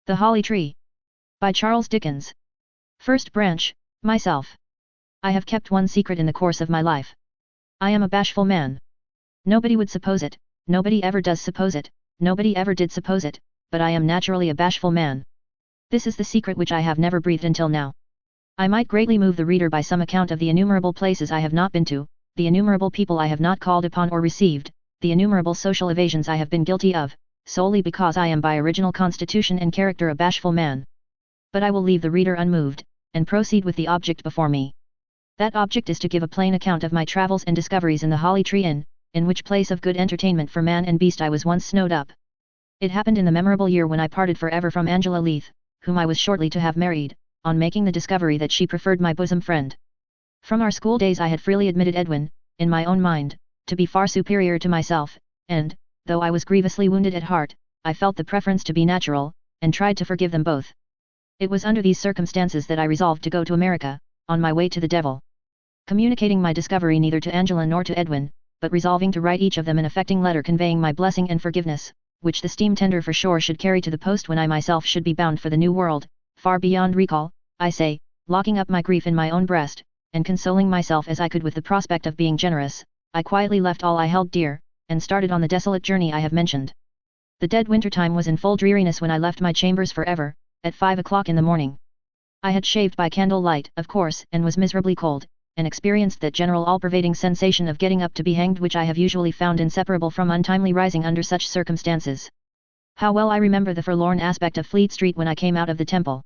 The Holly Tree. By Charles Dickens. First branch, myself. I have kept one secret in the course of my life. I am a bashful man. Nobody would suppose it, nobody ever does suppose it, nobody ever did suppose it, but I am naturally a bashful man. This is the secret which I have never breathed until now. I might greatly move the reader by some account of the innumerable places I have not been to, the innumerable people I have not called upon or received, the innumerable social evasions I have been guilty of, solely because I am by original constitution and character a bashful man. But I will leave the reader unmoved, and proceed with the object before me. That object is to give a plain account of my travels and discoveries in the Holly Tree Inn, in which place of good entertainment for man and beast I was once snowed up. It happened in the memorable year when I parted for ever from Angela Leath, whom I was shortly to have married, on making the discovery that she preferred my bosom friend. From our school days I had freely admitted Edwin, in my own mind, to be far superior to myself, and, though I was grievously wounded at heart, I felt the preference to be natural, and tried to forgive them both. It was under these circumstances that I resolved to go to America, on my way to the devil. Communicating my discovery neither to Angela nor to Edwin, but resolving to write each of them an affecting letter conveying my blessing and forgiveness, which the steam tender for shore should carry to the post when I myself should be bound for the new world, far beyond recall, I say, locking up my grief in my own breast, and consoling myself as I could with the prospect of being generous, I quietly left all I held dear, and started on the desolate journey I have mentioned. The dead winter time was in full dreariness when I left my chambers forever, at 5 o'clock in the morning. I had shaved by candle light, of course, and was miserably cold, and experienced that general all-pervading sensation of getting up to be hanged which I have usually found inseparable from untimely rising under such circumstances. How well I remember the forlorn aspect of Fleet Street when I came out of the Temple.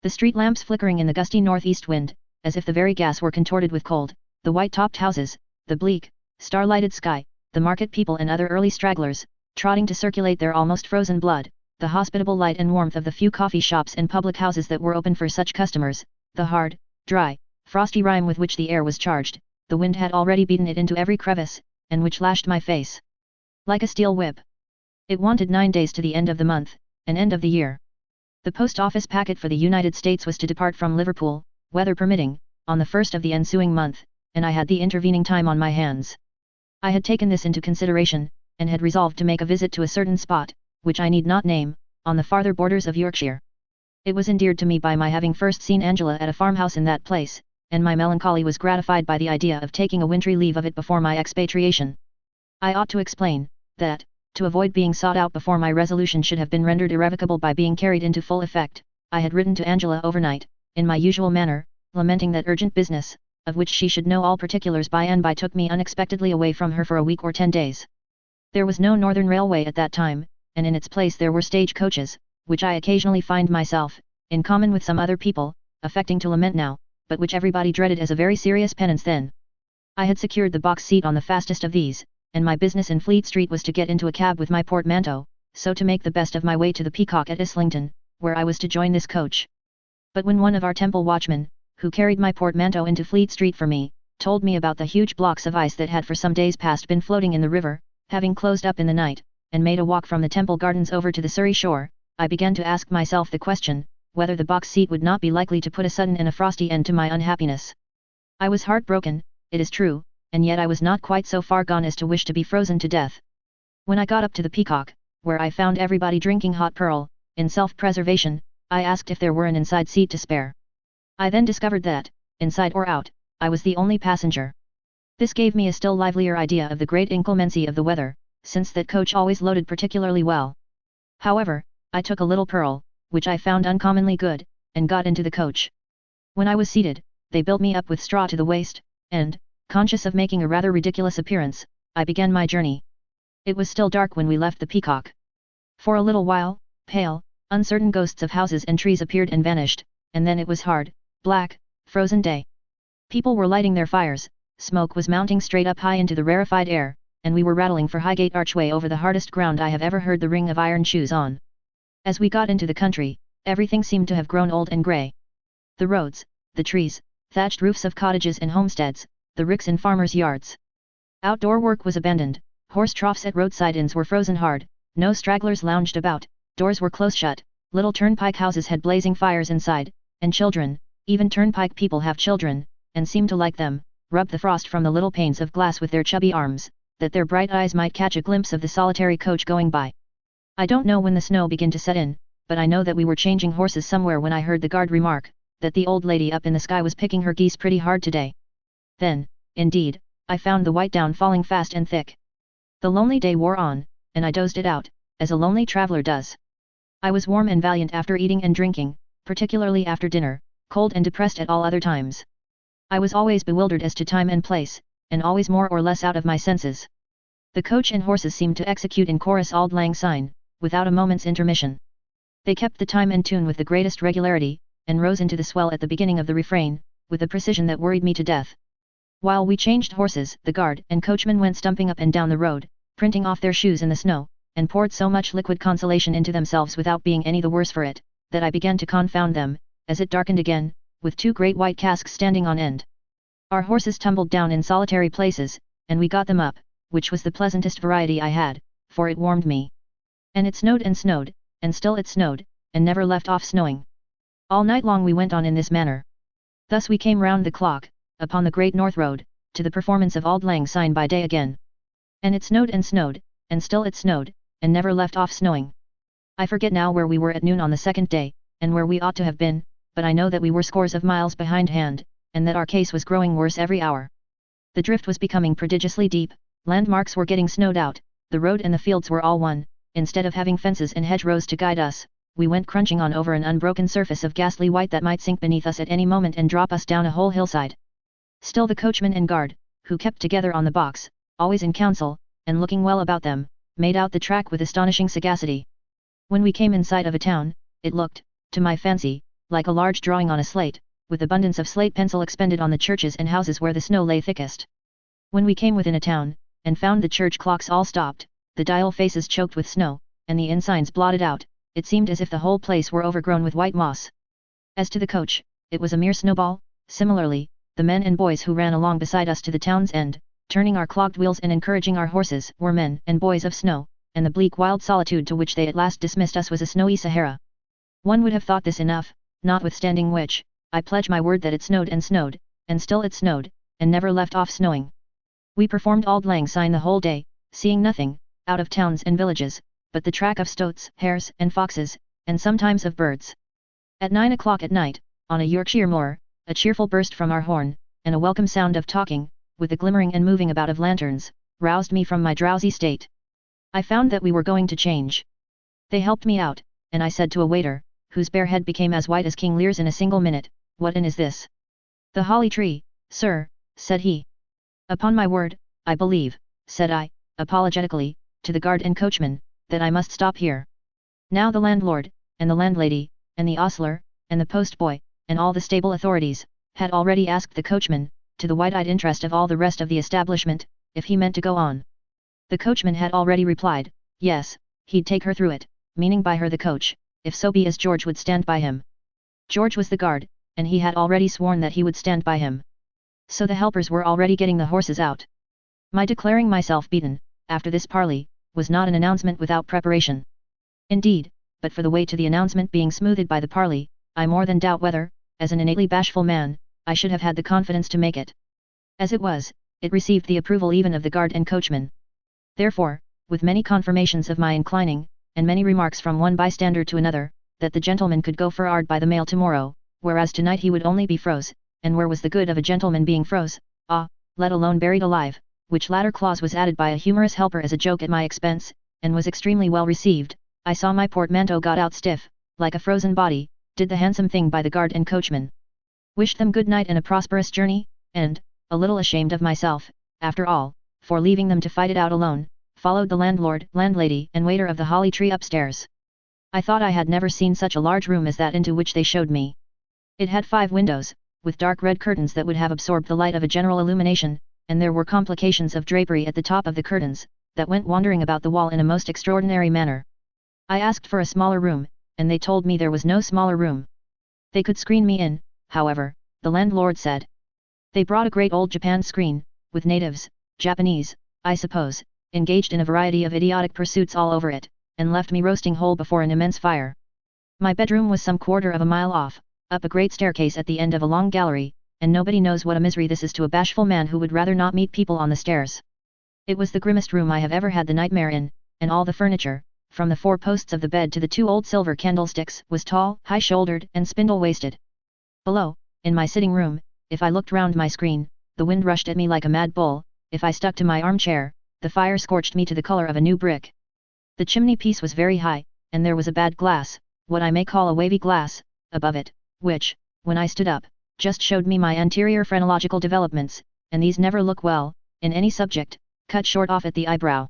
The street lamps flickering in the gusty northeast wind, as if the very gas were contorted with cold, the white-topped houses, the bleak, star-lighted sky, the market people and other early stragglers, trotting to circulate their almost frozen blood, the hospitable light and warmth of the few coffee shops and public houses that were open for such customers, the hard, dry, frosty rime with which the air was charged, the wind had already beaten it into every crevice, and which lashed my face like a steel whip. It wanted 9 days to the end of the month, an end of the year. The post office packet for the United States was to depart from Liverpool, weather permitting, on the 1st of the ensuing month, and I had the intervening time on my hands. I had taken this into consideration, and had resolved to make a visit to a certain spot, which I need not name, on the farther borders of Yorkshire. It was endeared to me by my having first seen Angela at a farmhouse in that place, and my melancholy was gratified by the idea of taking a wintry leave of it before my expatriation. I ought to explain, that, to avoid being sought out before my resolution should have been rendered irrevocable by being carried into full effect, I had written to Angela overnight, in my usual manner, lamenting that urgent business, of which she should know all particulars by and by took me unexpectedly away from her for a week or 10 days. There was no Northern Railway at that time, and in its place there were stage coaches, which I occasionally find myself, in common with some other people, affecting to lament now, but which everybody dreaded as a very serious penance then. I had secured the box seat on the fastest of these, and my business in Fleet Street was to get into a cab with my portmanteau, so to make the best of my way to the Peacock at Islington, where I was to join this coach. But when one of our Temple watchmen, who carried my portmanteau into Fleet Street for me, told me about the huge blocks of ice that had for some days past been floating in the river, having closed up in the night, and made a walk from the Temple Gardens over to the Surrey shore, I began to ask myself the question, whether the box seat would not be likely to put a sudden and a frosty end to my unhappiness. I was heartbroken, it is true, and yet I was not quite so far gone as to wish to be frozen to death. When I got up to the Peacock, where I found everybody drinking hot purl, in self-preservation, I asked if there were an inside seat to spare. I then discovered that, inside or out, I was the only passenger. This gave me a still livelier idea of the great inclemency of the weather, since that coach always loaded particularly well. However, I took a little purl, which I found uncommonly good, and got into the coach. When I was seated, they built me up with straw to the waist, and, conscious of making a rather ridiculous appearance, I began my journey. It was still dark when we left the Peacock. For a little while, pale, uncertain ghosts of houses and trees appeared and vanished, and then it was hard, black, frozen day. People were lighting their fires, smoke was mounting straight up high into the rarefied air, and we were rattling for Highgate Archway over the hardest ground I have ever heard the ring of iron shoes on. As we got into the country, everything seemed to have grown old and grey. The roads, the trees, thatched roofs of cottages and homesteads, the ricks in farmers' yards. Outdoor work was abandoned, horse troughs at roadside inns were frozen hard, no stragglers lounged about, doors were close shut, little turnpike houses had blazing fires inside, and children, even turnpike people have children, and seem to like them, rubbed the frost from the little panes of glass with their chubby arms, that their bright eyes might catch a glimpse of the solitary coach going by. I don't know when the snow began to set in, but I know that we were changing horses somewhere when I heard the guard remark, that the old lady up in the sky was picking her geese pretty hard today. Then, indeed, I found the white down falling fast and thick. The lonely day wore on, and I dozed it out, as a lonely traveler does. I was warm and valiant after eating and drinking, particularly after dinner, cold and depressed at all other times. I was always bewildered as to time and place, and always more or less out of my senses. The coach and horses seemed to execute in chorus Auld Lang Syne, without a moment's intermission. They kept the time and tune with the greatest regularity, and rose into the swell at the beginning of the refrain, with a precision that worried me to death. While we changed horses, the guard and coachman went stumping up and down the road, printing off their shoes in the snow, and poured so much liquid consolation into themselves without being any the worse for it, that I began to confound them, as it darkened again, with two great white casks standing on end. Our horses tumbled down in solitary places, and we got them up, which was the pleasantest variety I had, for it warmed me. And it snowed, and still it snowed, and never left off snowing. All night long we went on in this manner. Thus we came round the clock, upon the Great North Road, to the performance of Auld Lang Syne by day again. And it snowed, and still it snowed, and never left off snowing. I forget now where we were at noon on the second day, and where we ought to have been, but I know that we were scores of miles behindhand, and that our case was growing worse every hour. The drift was becoming prodigiously deep, landmarks were getting snowed out, the road and the fields were all one, instead of having fences and hedgerows to guide us, we went crunching on over an unbroken surface of ghastly white that might sink beneath us at any moment and drop us down a whole hillside. Still the coachman and guard, who kept together on the box, always in council, and looking well about them, made out the track with astonishing sagacity. When we came in sight of a town, it looked, to my fancy, like a large drawing on a slate, with abundance of slate pencil expended on the churches and houses where the snow lay thickest. When we came within a town, and found the church clocks all stopped, the dial faces choked with snow, and the inn signs blotted out, it seemed as if the whole place were overgrown with white moss. As to the coach, it was a mere snowball. Similarly, the men and boys who ran along beside us to the town's end, turning our clogged wheels and encouraging our horses, were men and boys of snow, and the bleak wild solitude to which they at last dismissed us was a snowy Sahara. One would have thought this enough, notwithstanding which, I pledge my word that it snowed, and still it snowed, and never left off snowing. We performed Auld Lang Syne the whole day, seeing nothing, out of towns and villages, but the track of stoats, hares, and foxes, and sometimes of birds. At 9 o'clock at night, on a Yorkshire moor, a cheerful burst from our horn, and a welcome sound of talking, with the glimmering and moving about of lanterns, roused me from my drowsy state. I found that we were going to change. They helped me out, and I said to a waiter, whose bare head became as white as King Lear's in a single minute, "What inn is this?" "The Holly Tree, sir," said he. "Upon my word, I believe," said I, apologetically, to the guard and coachman, "that I must stop here." Now the landlord, and the landlady, and the ostler, and the postboy, and all the stable authorities, had already asked the coachman, to the wide-eyed interest of all the rest of the establishment, if he meant to go on. The coachman had already replied, yes, he'd take her through it, meaning by her the coach, if so be as George would stand by him. George was the guard, and he had already sworn that he would stand by him. So the helpers were already getting the horses out. My declaring myself beaten, after this parley, was not an announcement without preparation. Indeed, but for the way to the announcement being smoothed by the parley, I more than doubt whether, as an innately bashful man, I should have had the confidence to make it. As it was, it received the approval even of the guard and coachman. Therefore, with many confirmations of my inclining, and many remarks from one bystander to another, that the gentleman could go for'ard by the mail tomorrow, whereas tonight he would only be froze, and where was the good of a gentleman being froze, let alone buried alive, which latter clause was added by a humorous helper as a joke at my expense, and was extremely well received, I saw my portmanteau got out stiff, like a frozen body, did the handsome thing by the guard and coachman. Wished them good night and a prosperous journey, and, a little ashamed of myself, after all, for leaving them to fight it out alone, followed the landlord, landlady, and waiter of the Holly Tree upstairs. I thought I had never seen such a large room as that into which they showed me. It had 5 windows, with dark red curtains that would have absorbed the light of a general illumination, and there were complications of drapery at the top of the curtains, that went wandering about the wall in a most extraordinary manner. I asked for a smaller room, and they told me there was no smaller room. They could screen me in, however, the landlord said. They brought a great old Japan screen, with natives, Japanese, I suppose, engaged in a variety of idiotic pursuits all over it, and left me roasting whole before an immense fire. My bedroom was some quarter of a mile off, up a great staircase at the end of a long gallery, and nobody knows what a misery this is to a bashful man who would rather not meet people on the stairs. It was the grimmest room I have ever had the nightmare in, and all the furniture, from the 4 posts of the bed to the 2 old silver candlesticks, was tall, high-shouldered, and spindle-waisted. Below, in my sitting room, if I looked round my screen, the wind rushed at me like a mad bull. If I stuck to my armchair, the fire scorched me to the color of a new brick. The chimney-piece was very high, and there was a bad glass, what I may call a wavy glass, above it, which, when I stood up, just showed me my anterior phrenological developments, and these never look well, in any subject, cut short off at the eyebrow.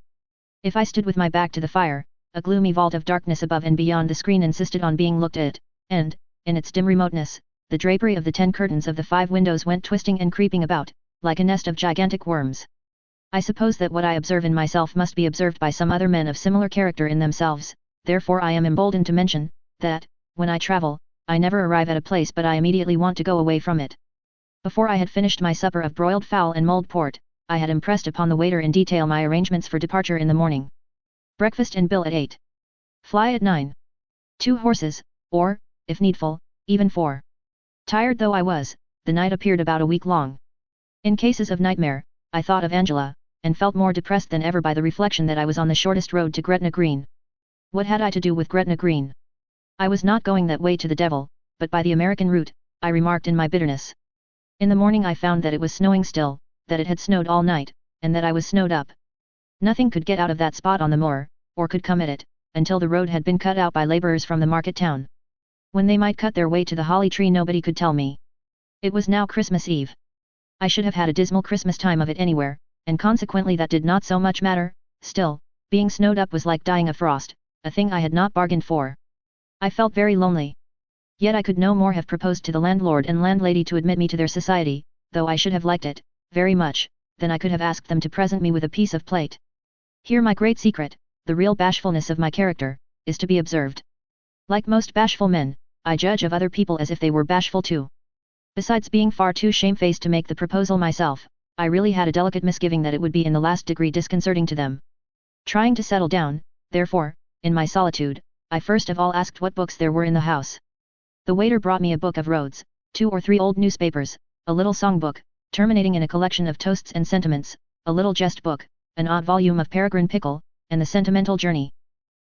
If I stood with my back to the fire, a gloomy vault of darkness above and beyond the screen insisted on being looked at, and, in its dim remoteness, the drapery of the 10 curtains of the 5 windows went twisting and creeping about, like a nest of gigantic worms. I suppose that what I observe in myself must be observed by some other men of similar character in themselves, therefore I am emboldened to mention, that, when I travel, I never arrive at a place but I immediately want to go away from it. Before I had finished my supper of broiled fowl and mulled port, I had impressed upon the waiter in detail my arrangements for departure in the morning. Breakfast and bill at 8. Fly at 9. 2 horses, or, if needful, even 4. Tired though I was, the night appeared about a week long. In cases of nightmare, I thought of Angela, and felt more depressed than ever by the reflection that I was on the shortest road to Gretna Green. What had I to do with Gretna Green? I was not going that way to the devil, but by the American route, I remarked in my bitterness. In the morning I found that it was snowing still, that it had snowed all night, and that I was snowed up. Nothing could get out of that spot on the moor, or could come at it, until the road had been cut out by labourers from the market town. When they might cut their way to the holly tree nobody could tell me. It was now Christmas Eve. I should have had a dismal Christmas time of it anywhere, and consequently that did not so much matter. Still, being snowed up was like dying of frost, a thing I had not bargained for. I felt very lonely. Yet I could no more have proposed to the landlord and landlady to admit me to their society, though I should have liked it, very much, than I could have asked them to present me with a piece of plate. Here my great secret, the real bashfulness of my character, is to be observed. Like most bashful men, I judge of other people as if they were bashful too. Besides being far too shamefaced to make the proposal myself, I really had a delicate misgiving that it would be in the last degree disconcerting to them. Trying to settle down, therefore, in my solitude, I first of all asked what books there were in the house. The waiter brought me a book of roads, 2 or 3 old newspapers, a little song-book, terminating in a collection of toasts and sentiments, a little jest-book, an odd volume of Peregrine Pickle, and the Sentimental Journey.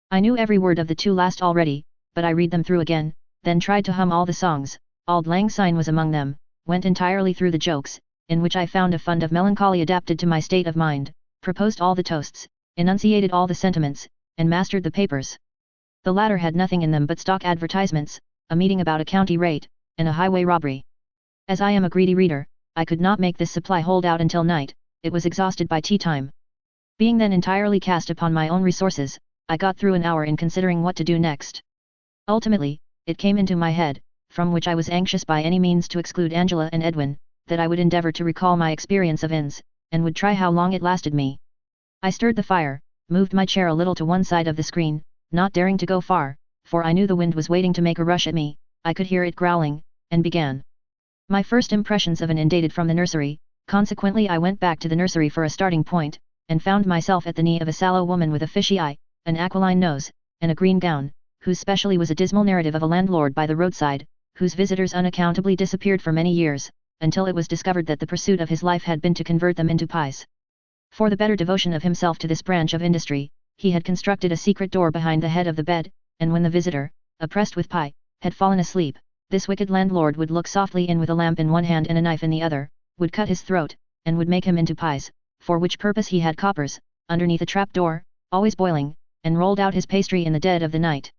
I knew every word of the 2 last already, but I read them through again, then tried to hum all the songs. Auld Lang Syne was among them, went entirely through the jokes, in which I found a fund of melancholy adapted to my state of mind, proposed all the toasts, enunciated all the sentiments, and mastered the papers. The latter had nothing in them but stock advertisements, a meeting about a county rate, and a highway robbery. As I am a greedy reader, I could not make this supply hold out until night, it was exhausted by tea time. Being then entirely cast upon my own resources, I got through an hour in considering what to do next. Ultimately, it came into my head, from which I was anxious by any means to exclude Angela and Edwin, that I would endeavour to recall my experience of inns, and would try how long it lasted me. I stirred the fire, moved my chair a little to one side of the screen, not daring to go far, for I knew the wind was waiting to make a rush at me, I could hear it growling, and began. My first impressions of an inn dated from the nursery, consequently I went back to the nursery for a starting point, and found myself at the knee of a sallow woman with a fishy eye, an aquiline nose, and a green gown, whose specialty was a dismal narrative of a landlord by the roadside, whose visitors unaccountably disappeared for many years, until it was discovered that the pursuit of his life had been to convert them into pies. For the better devotion of himself to this branch of industry, he had constructed a secret door behind the head of the bed, and when the visitor, oppressed with pie, had fallen asleep, this wicked landlord would look softly in with a lamp in one hand and a knife in the other, would cut his throat, and would make him into pies, for which purpose he had coppers, underneath a trap door, always boiling, and rolled out his pastry in the dead of the night.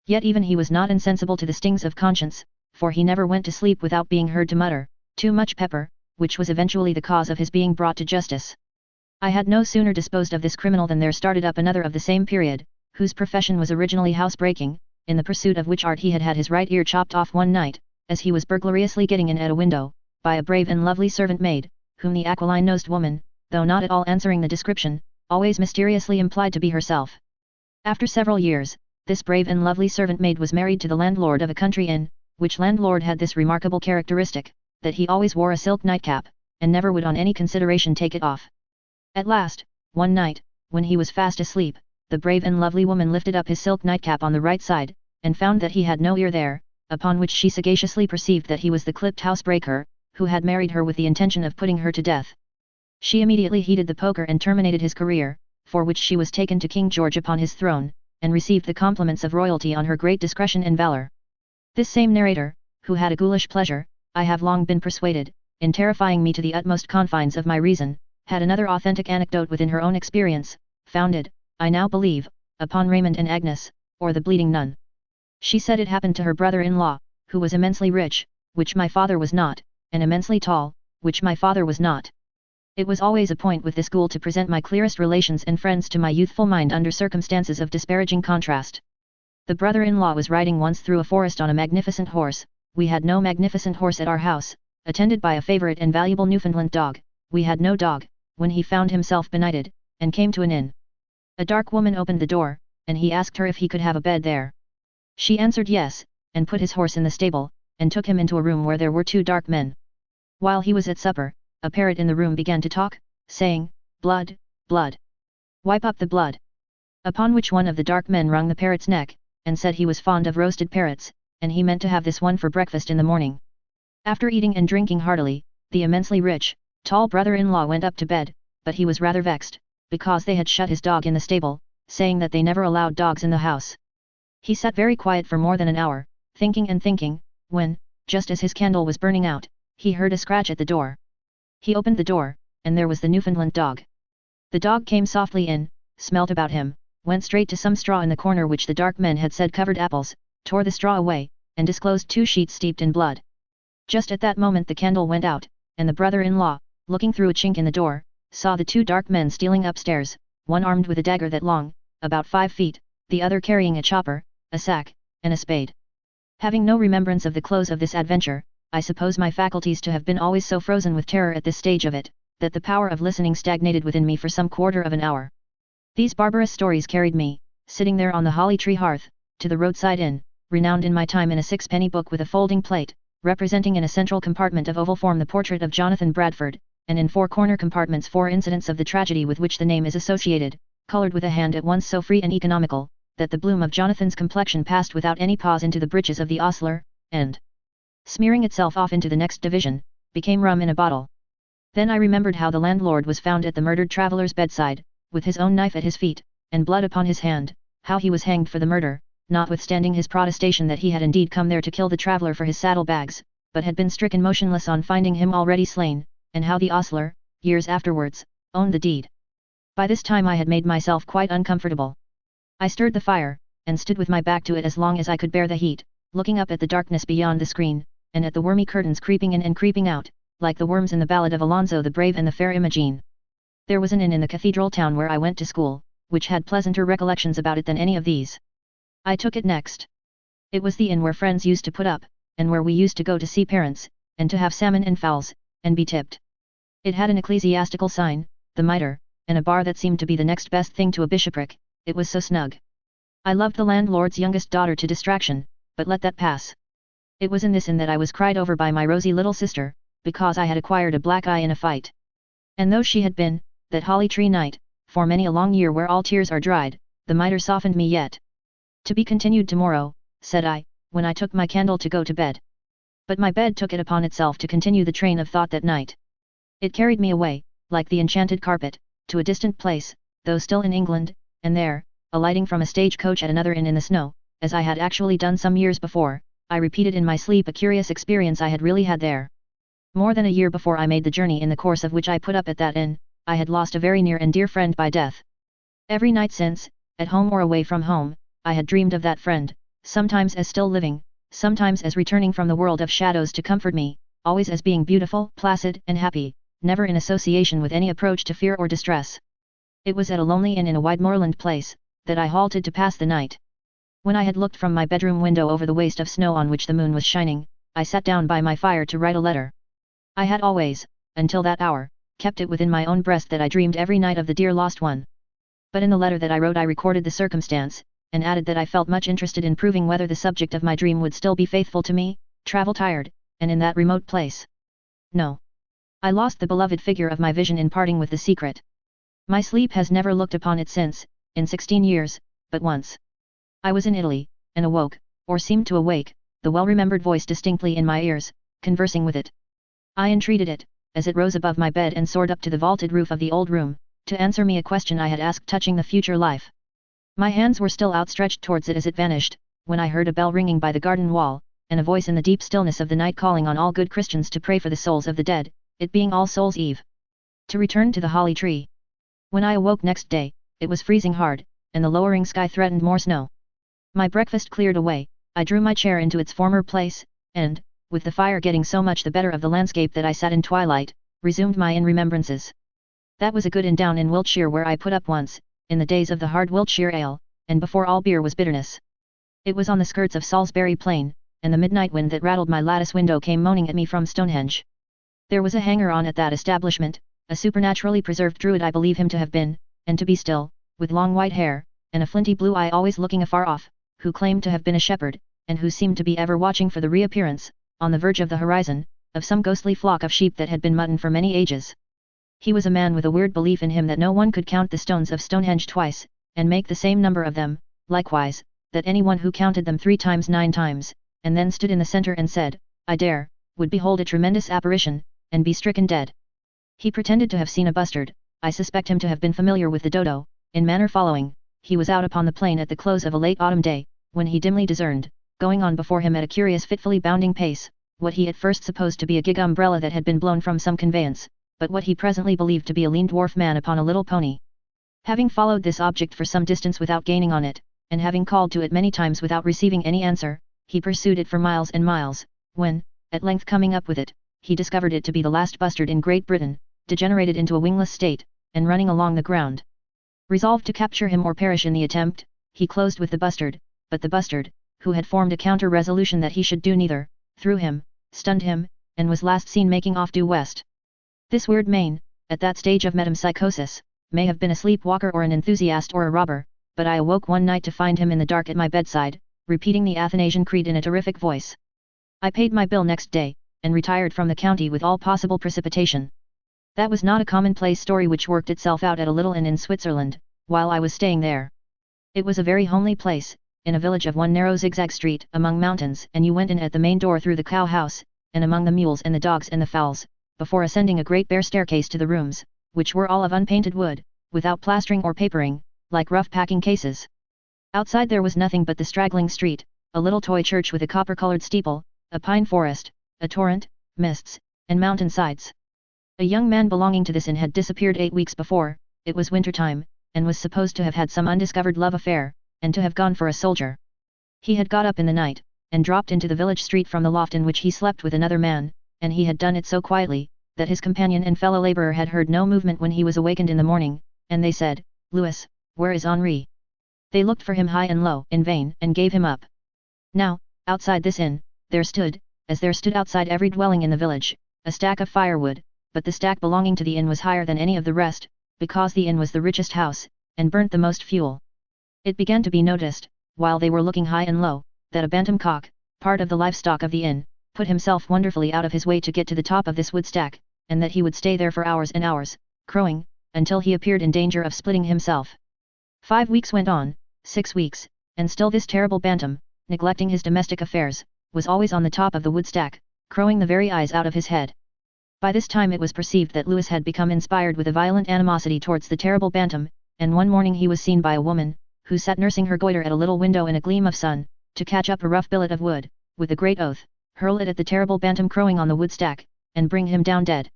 Yet even he was not insensible to the stings of conscience, for he never went to sleep without being heard to mutter, "Too much pepper," which was eventually the cause of his being brought to justice. I had no sooner disposed of this criminal than there started up another of the same period, whose profession was originally housebreaking, in the pursuit of which art he had his right ear chopped off one night, as he was burglariously getting in at a window, by a brave and lovely servant maid, whom the aquiline-nosed woman, though not at all answering the description, always mysteriously implied to be herself. After several years, this brave and lovely servant maid was married to the landlord of a country inn, which landlord had this remarkable characteristic, that he always wore a silk nightcap, and never would on any consideration take it off. At last, one night, when he was fast asleep, the brave and lovely woman lifted up his silk nightcap on the right side, and found that he had no ear there, upon which she sagaciously perceived that he was the clipped housebreaker, who had married her with the intention of putting her to death. She immediately heeded the poker and terminated his career, for which she was taken to King George upon his throne, and received the compliments of royalty on her great discretion and valor. This same narrator, who had a ghoulish pleasure, I have long been persuaded, in terrifying me to the utmost confines of my reason, had another authentic anecdote within her own experience, founded, I now believe, upon Raymond and Agnes, or the Bleeding Nun. She said it happened to her brother-in-law, who was immensely rich, which my father was not, and immensely tall, which my father was not. It was always a point with this ghoul to present my clearest relations and friends to my youthful mind under circumstances of disparaging contrast. The brother-in-law was riding once through a forest on a magnificent horse. We had no magnificent horse at our house, attended by a favorite and valuable Newfoundland dog. We had no dog, when he found himself benighted, and came to an inn. A dark woman opened the door, and he asked her if he could have a bed there. She answered yes, and put his horse in the stable, and took him into a room where there were two dark men. While he was at supper, a parrot in the room began to talk, saying, "Blood, blood. Wipe up the blood." Upon which one of the dark men wrung the parrot's neck, and said he was fond of roasted parrots, and he meant to have this one for breakfast in the morning. After eating and drinking heartily, the immensely rich, tall brother-in-law went up to bed, but he was rather vexed, because they had shut his dog in the stable, saying that they never allowed dogs in the house. He sat very quiet for more than an hour, thinking and thinking, when, just as his candle was burning out, he heard a scratch at the door. He opened the door, and there was the Newfoundland dog. The dog came softly in, smelt about him, went straight to some straw in the corner which the dark men had said covered apples, tore the straw away, and disclosed 2 sheets steeped in blood. Just at that moment the candle went out, and the brother-in-law, looking through a chink in the door, saw the 2 dark men stealing upstairs, one armed with a dagger that long, about 5 feet, the other carrying a chopper, a sack, and a spade. Having no remembrance of the close of this adventure, I suppose my faculties to have been always so frozen with terror at this stage of it, that the power of listening stagnated within me for some quarter of an hour. These barbarous stories carried me, sitting there on the holly tree hearth, to the roadside inn, renowned in my time in a 6-penny book with a folding plate, representing in a central compartment of oval form the portrait of Jonathan Bradford, and in 4 corner compartments 4 incidents of the tragedy with which the name is associated, coloured with a hand at once so free and economical, that the bloom of Jonathan's complexion passed without any pause into the breeches of the ostler, and, smearing itself off into the next division, became rum in a bottle. Then I remembered how the landlord was found at the murdered traveller's bedside, with his own knife at his feet, and blood upon his hand, how he was hanged for the murder, notwithstanding his protestation that he had indeed come there to kill the traveller for his saddle-bags, but had been stricken motionless on finding him already slain, and how the ostler, years afterwards, owned the deed. By this time I had made myself quite uncomfortable. I stirred the fire, and stood with my back to it as long as I could bear the heat, looking up at the darkness beyond the screen, and at the wormy curtains creeping in and creeping out, like the worms in the ballad of Alonzo the Brave and the Fair Imogene. There was an inn in the cathedral town where I went to school, which had pleasanter recollections about it than any of these. I took it next. It was the inn where friends used to put up, and where we used to go to see parents, and to have salmon and fowls, and be tipped. It had an ecclesiastical sign, the mitre, and a bar that seemed to be the next best thing to a bishopric. It was so snug. I loved the landlord's youngest daughter to distraction, but let that pass. It was in this inn that I was cried over by my rosy little sister, because I had acquired a black eye in a fight. And though she had been, that holly tree night, for many a long year where all tears are dried, the mitre softened me yet. "To be continued tomorrow," said I, when I took my candle to go to bed. But my bed took it upon itself to continue the train of thought that night. It carried me away, like the enchanted carpet, to a distant place, though still in England, and there, alighting from a stage-coach at another inn in the snow, as I had actually done some years before, I repeated in my sleep a curious experience I had really had there. More than a year before I made the journey in the course of which I put up at that inn, I had lost a very near and dear friend by death. Every night since, at home or away from home, I had dreamed of that friend, sometimes as still living, sometimes as returning from the world of shadows to comfort me, always as being beautiful, placid, and happy, never in association with any approach to fear or distress. It was at a lonely inn in a wide moorland place, that I halted to pass the night. When I had looked from my bedroom window over the waste of snow on which the moon was shining, I sat down by my fire to write a letter. I had always, until that hour, kept it within my own breast that I dreamed every night of the dear lost one. But in the letter that I wrote I recorded the circumstance, and added that I felt much interested in proving whether the subject of my dream would still be faithful to me, travel-tired, and in that remote place. No. I lost the beloved figure of my vision in parting with the secret. My sleep has never looked upon it since, in 16 years, but once. I was in Italy, and awoke, or seemed to awake, the well-remembered voice distinctly in my ears, conversing with it. I entreated it, as it rose above my bed and soared up to the vaulted roof of the old room, to answer me a question I had asked touching the future life. My hands were still outstretched towards it as it vanished, when I heard a bell ringing by the garden wall, and a voice in the deep stillness of the night calling on all good Christians to pray for the souls of the dead, it being All Souls' Eve. To return to the holly tree. When I awoke next day, it was freezing hard, and the lowering sky threatened more snow. My breakfast cleared away, I drew my chair into its former place, and, with the fire getting so much the better of the landscape that I sat in twilight, resumed my remembrances. That was a good inn down in Wiltshire where I put up once, in the days of the hard Wiltshire ale, and before all beer was bitterness. It was on the skirts of Salisbury Plain, and the midnight wind that rattled my lattice window came moaning at me from Stonehenge. There was a hanger-on at that establishment, a supernaturally preserved druid I believe him to have been, and to be still, with long white hair, and a flinty blue eye always looking afar off, who claimed to have been a shepherd, and who seemed to be ever watching for the reappearance, on the verge of the horizon, of some ghostly flock of sheep that had been mutton for many ages. He was a man with a weird belief in him that no one could count the stones of Stonehenge twice, and make the same number of them, likewise, that anyone who counted them 3 times 9 times, and then stood in the center and said, I dare, would behold a tremendous apparition, and be stricken dead. He pretended to have seen a bustard. I suspect him to have been familiar with the dodo, in manner following. He was out upon the plain at the close of a late autumn day, when he dimly discerned, going on before him at a curious fitfully bounding pace, what he at first supposed to be a gig umbrella that had been blown from some conveyance, but what he presently believed to be a lean dwarf man upon a little pony. Having followed this object for some distance without gaining on it, and having called to it many times without receiving any answer, he pursued it for miles and miles, when, at length coming up with it, he discovered it to be the last bustard in Great Britain, degenerated into a wingless state, and running along the ground. Resolved to capture him or perish in the attempt, he closed with the bustard, but the bustard, who had formed a counter-resolution that he should do neither, threw him, stunned him, and was last seen making off due west. This weird man, at that stage of metempsychosis, may have been a sleepwalker or an enthusiast or a robber, but I awoke one night to find him in the dark at my bedside, repeating the Athanasian Creed in a terrific voice. I paid my bill next day, and retired from the county with all possible precipitation. That was not a commonplace story which worked itself out at a little inn in Switzerland, while I was staying there. It was a very homely place, in a village of one narrow zigzag street among mountains, and you went in at the main door through the cow house, and among the mules and the dogs and the fowls, before ascending a great bare staircase to the rooms, which were all of unpainted wood, without plastering or papering, like rough packing cases. Outside there was nothing but the straggling street, a little toy church with a copper-colored steeple, a pine forest, a torrent, mists, and mountain sides. A young man belonging to this inn had disappeared 8 weeks before. It was winter time, and was supposed to have had some undiscovered love affair, and to have gone for a soldier. He had got up in the night, and dropped into the village street from the loft in which he slept with another man, and he had done it so quietly, that his companion and fellow laborer had heard no movement when he was awakened in the morning, and they said, Louis, where is Henri? They looked for him high and low, in vain, and gave him up. Now, outside this inn, there stood, as there stood outside every dwelling in the village, a stack of firewood, but the stack belonging to the inn was higher than any of the rest, because the inn was the richest house, and burnt the most fuel. It began to be noticed, while they were looking high and low, that a bantam cock, part of the livestock of the inn, put himself wonderfully out of his way to get to the top of this wood stack, and that he would stay there for hours and hours, crowing, until he appeared in danger of splitting himself. 5 weeks went on, 6 weeks, and still this terrible bantam, neglecting his domestic affairs, was always on the top of the wood stack, crowing the very eyes out of his head. By this time it was perceived that Louis had become inspired with a violent animosity towards the terrible bantam, and one morning he was seen by a woman, who sat nursing her goiter at a little window in a gleam of sun, to catch up a rough billet of wood, with a great oath, hurl it at the terrible bantam crowing on the wood stack, and bring him down dead.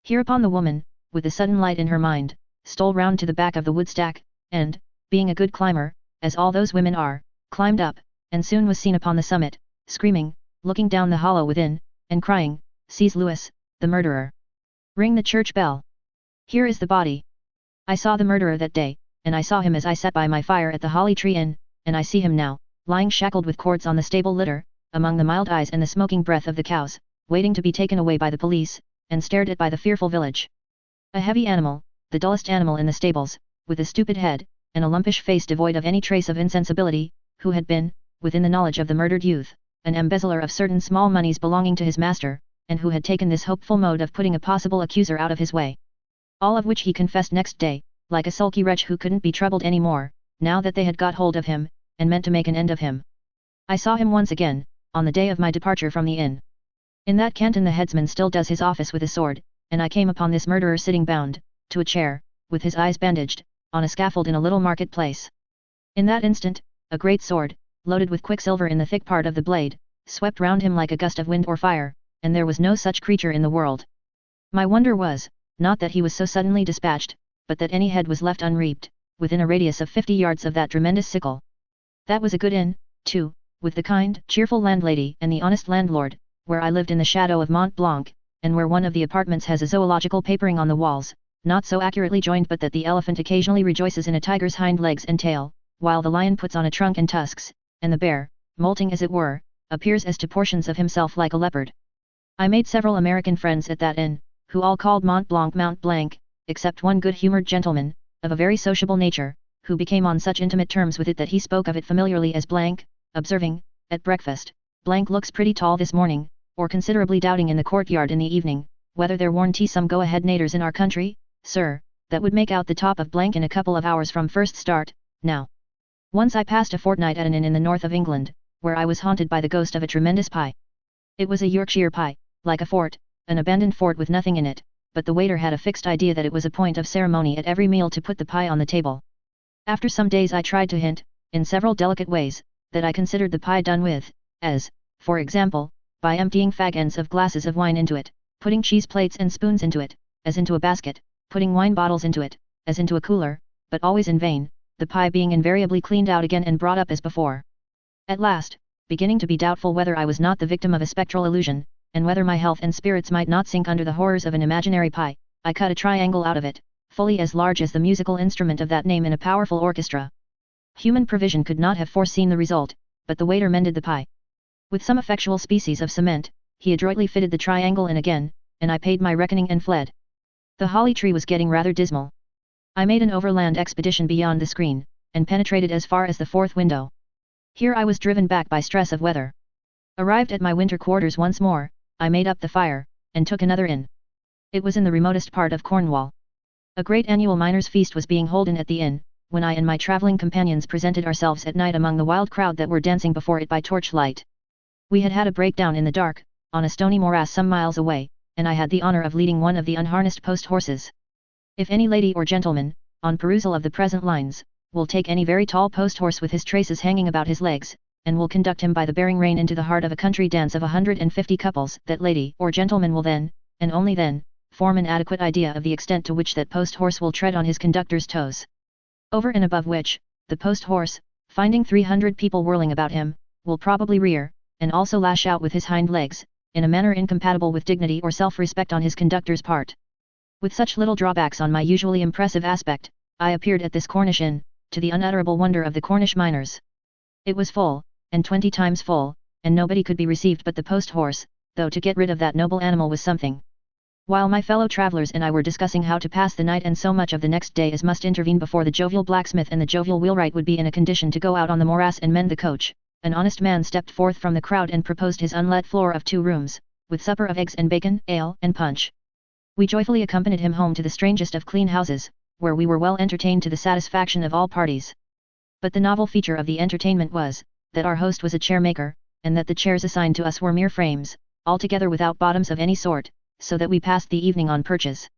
Hereupon the woman, with a sudden light in her mind, stole round to the back of the wood stack, and, being a good climber, as all those women are, climbed up, and soon was seen upon the summit, screaming, looking down the hollow within, and crying, Seize Louis, the murderer. Ring the church bell. Here is the body. I saw the murderer that day, and I saw him as I sat by my fire at the Holly Tree Inn, and I see him now, lying shackled with cords on the stable litter, among the mild eyes and the smoking breath of the cows, waiting to be taken away by the police, and stared at by the fearful village. A heavy animal, the dullest animal in the stables, with a stupid head, and a lumpish face devoid of any trace of insensibility, who had been, within the knowledge of the murdered youth, an embezzler of certain small moneys belonging to his master, and who had taken this hopeful mode of putting a possible accuser out of his way. All of which he confessed next day, like a sulky wretch who couldn't be troubled any more, now that they had got hold of him, and meant to make an end of him. I saw him once again, on the day of my departure from the inn. In that canton the headsman still does his office with a sword, and I came upon this murderer sitting bound, to a chair, with his eyes bandaged, on a scaffold in a little market place. In that instant, a great sword, loaded with quicksilver in the thick part of the blade, swept round him like a gust of wind or fire, and there was no such creature in the world. My wonder was, not that he was so suddenly dispatched, but that any head was left unreaped, within a radius of 50 yards of that tremendous sickle. That was a good inn, too, with the kind, cheerful landlady and the honest landlord, where I lived in the shadow of Mont Blanc, and where one of the apartments has a zoological papering on the walls, not so accurately joined but that the elephant occasionally rejoices in a tiger's hind legs and tail, while the lion puts on a trunk and tusks, and the bear, molting as it were, appears as to portions of himself like a leopard. I made several American friends at that inn, who all called Mont Blanc Mount Blanc, except one good-humoured gentleman, of a very sociable nature, who became on such intimate terms with it that he spoke of it familiarly as Blanc, observing, at breakfast, Blanc looks pretty tall this morning, or considerably doubting in the courtyard in the evening, whether there warn't some go-ahead naders in our country, sir, that would make out the top of Blanc in a couple of hours from first start, now. Once I passed a fortnight at an inn in the north of England, where I was haunted by the ghost of a tremendous pie. It was a Yorkshire pie, like a fort, an abandoned fort with nothing in it, but the waiter had a fixed idea that it was a point of ceremony at every meal to put the pie on the table. After some days I tried to hint, in several delicate ways, that I considered the pie done with, as, for example, by emptying fag ends of glasses of wine into it, putting cheese plates and spoons into it, as into a basket, putting wine bottles into it, as into a cooler, but always in vain, the pie being invariably cleaned out again and brought up as before. At last, beginning to be doubtful whether I was not the victim of a spectral illusion, and whether my health and spirits might not sink under the horrors of an imaginary pie, I cut a triangle out of it, fully as large as the musical instrument of that name in a powerful orchestra. Human provision could not have foreseen the result, but the waiter mended the pie. With some effectual species of cement, he adroitly fitted the triangle in again, and I paid my reckoning and fled. The holly tree was getting rather dismal. I made an overland expedition beyond the screen, and penetrated as far as the fourth window. Here I was driven back by stress of weather. Arrived at my winter quarters once more, I made up the fire, and took another inn. It was in the remotest part of Cornwall. A great annual miners' feast was being holden at the inn, when I and my travelling companions presented ourselves at night among the wild crowd that were dancing before it by torchlight. We had had a breakdown in the dark, on a stony morass some miles away, and I had the honour of leading one of the unharnessed post horses. If any lady or gentleman, on perusal of the present lines, will take any very tall post horse with his traces hanging about his legs, and will conduct him by the bearing rein into the heart of a country dance of 150 couples, that lady or gentleman will then, and only then, form an adequate idea of the extent to which that post horse will tread on his conductor's toes. Over and above which, the post horse, finding 300 people whirling about him, will probably rear, and also lash out with his hind legs, in a manner incompatible with dignity or self-respect on his conductor's part. With such little drawbacks on my usually impressive aspect, I appeared at this Cornish inn, to the unutterable wonder of the Cornish miners. It was full, and 20 times full, and nobody could be received but the post horse, though to get rid of that noble animal was something. While my fellow travellers and I were discussing how to pass the night and so much of the next day as must intervene before the jovial blacksmith and the jovial wheelwright would be in a condition to go out on the morass and mend the coach, an honest man stepped forth from the crowd and proposed his unlet floor of 2 rooms, with supper of eggs and bacon, ale and punch. We joyfully accompanied him home to the strangest of clean houses, where we were well entertained to the satisfaction of all parties. But the novel feature of the entertainment was, that our host was a chair-maker, and that the chairs assigned to us were mere frames, altogether without bottoms of any sort, so that we passed the evening on perches.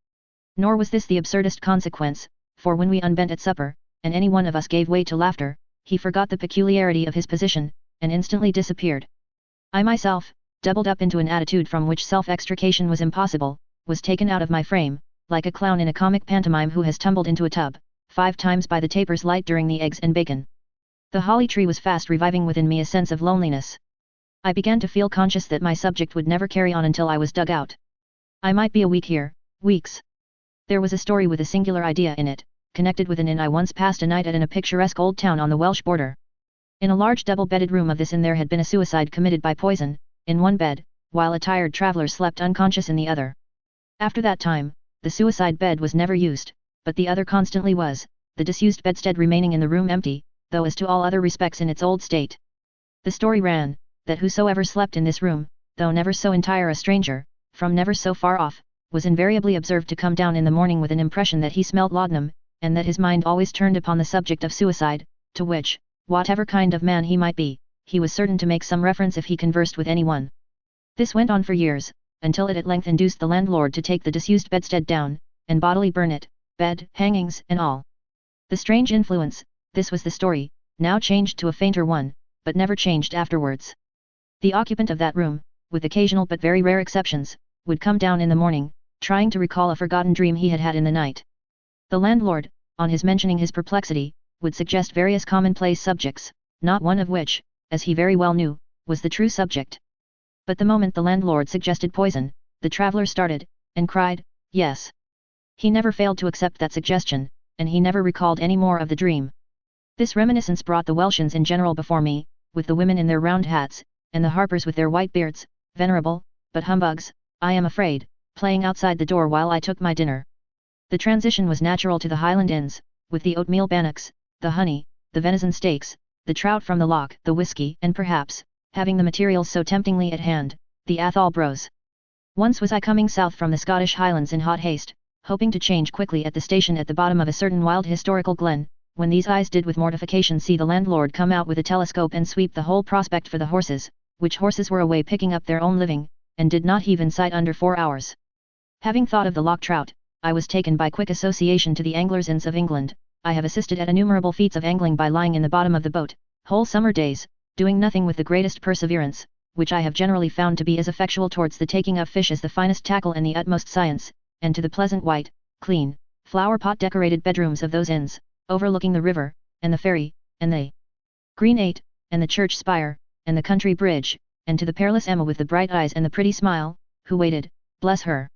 Nor was this the absurdest consequence, for when we unbent at supper, and any one of us gave way to laughter, he forgot the peculiarity of his position, and instantly disappeared. I myself, doubled up into an attitude from which self-extrication was impossible, was taken out of my frame, like a clown in a comic pantomime who has tumbled into a tub, 5 times by the taper's light during the eggs and bacon. The holly tree was fast reviving within me a sense of loneliness. I began to feel conscious that my subject would never carry on until I was dug out. I might be a week here, weeks. There was a story with a singular idea in it, connected with an inn I once passed a night at in a picturesque old town on the Welsh border. In a large double-bedded room of this inn there had been a suicide committed by poison, in one bed, while a tired traveller slept unconscious in the other. After that time, the suicide bed was never used, but the other constantly was, the disused bedstead remaining in the room empty, though as to all other respects in its old state. The story ran, that whosoever slept in this room, though never so entire a stranger, from never so far off, was invariably observed to come down in the morning with an impression that he smelt laudanum, and that his mind always turned upon the subject of suicide, to which, whatever kind of man he might be, he was certain to make some reference if he conversed with any one. This went on for years, until it at length induced the landlord to take the disused bedstead down, and bodily burn it, bed, hangings, and all. The strange influence, this was the story, now changed to a fainter one, but never changed afterwards. The occupant of that room, with occasional but very rare exceptions, would come down in the morning, trying to recall a forgotten dream he had had in the night. The landlord, on his mentioning his perplexity, would suggest various commonplace subjects, not one of which, as he very well knew, was the true subject. But the moment the landlord suggested poison, the traveller started, and cried, yes. He never failed to accept that suggestion, and he never recalled any more of the dream. This reminiscence brought the Welshans in general before me, with the women in their round hats, and the harpers with their white beards, venerable, but humbugs, I am afraid, playing outside the door while I took my dinner. The transition was natural to the Highland inns, with the oatmeal bannocks, the honey, the venison steaks, the trout from the loch, the whisky, and perhaps, having the materials so temptingly at hand, the Athol brose. Once was I coming south from the Scottish Highlands in hot haste, hoping to change quickly at the station at the bottom of a certain wild historical glen, when these eyes did with mortification see the landlord come out with a telescope and sweep the whole prospect for the horses, which horses were away picking up their own living, and did not heave in sight under 4 hours. Having thought of the loch trout, I was taken by quick association to the anglers' inns of England. I have assisted at innumerable feats of angling by lying in the bottom of the boat, whole summer days, doing nothing with the greatest perseverance, which I have generally found to be as effectual towards the taking of fish as the finest tackle and the utmost science, and to the pleasant white, clean, flower-pot decorated bedrooms of those inns, overlooking the river, and the ferry, and the green ate, and the church spire, and the country bridge, and to the peerless Emma with the bright eyes and the pretty smile, who waited, bless her,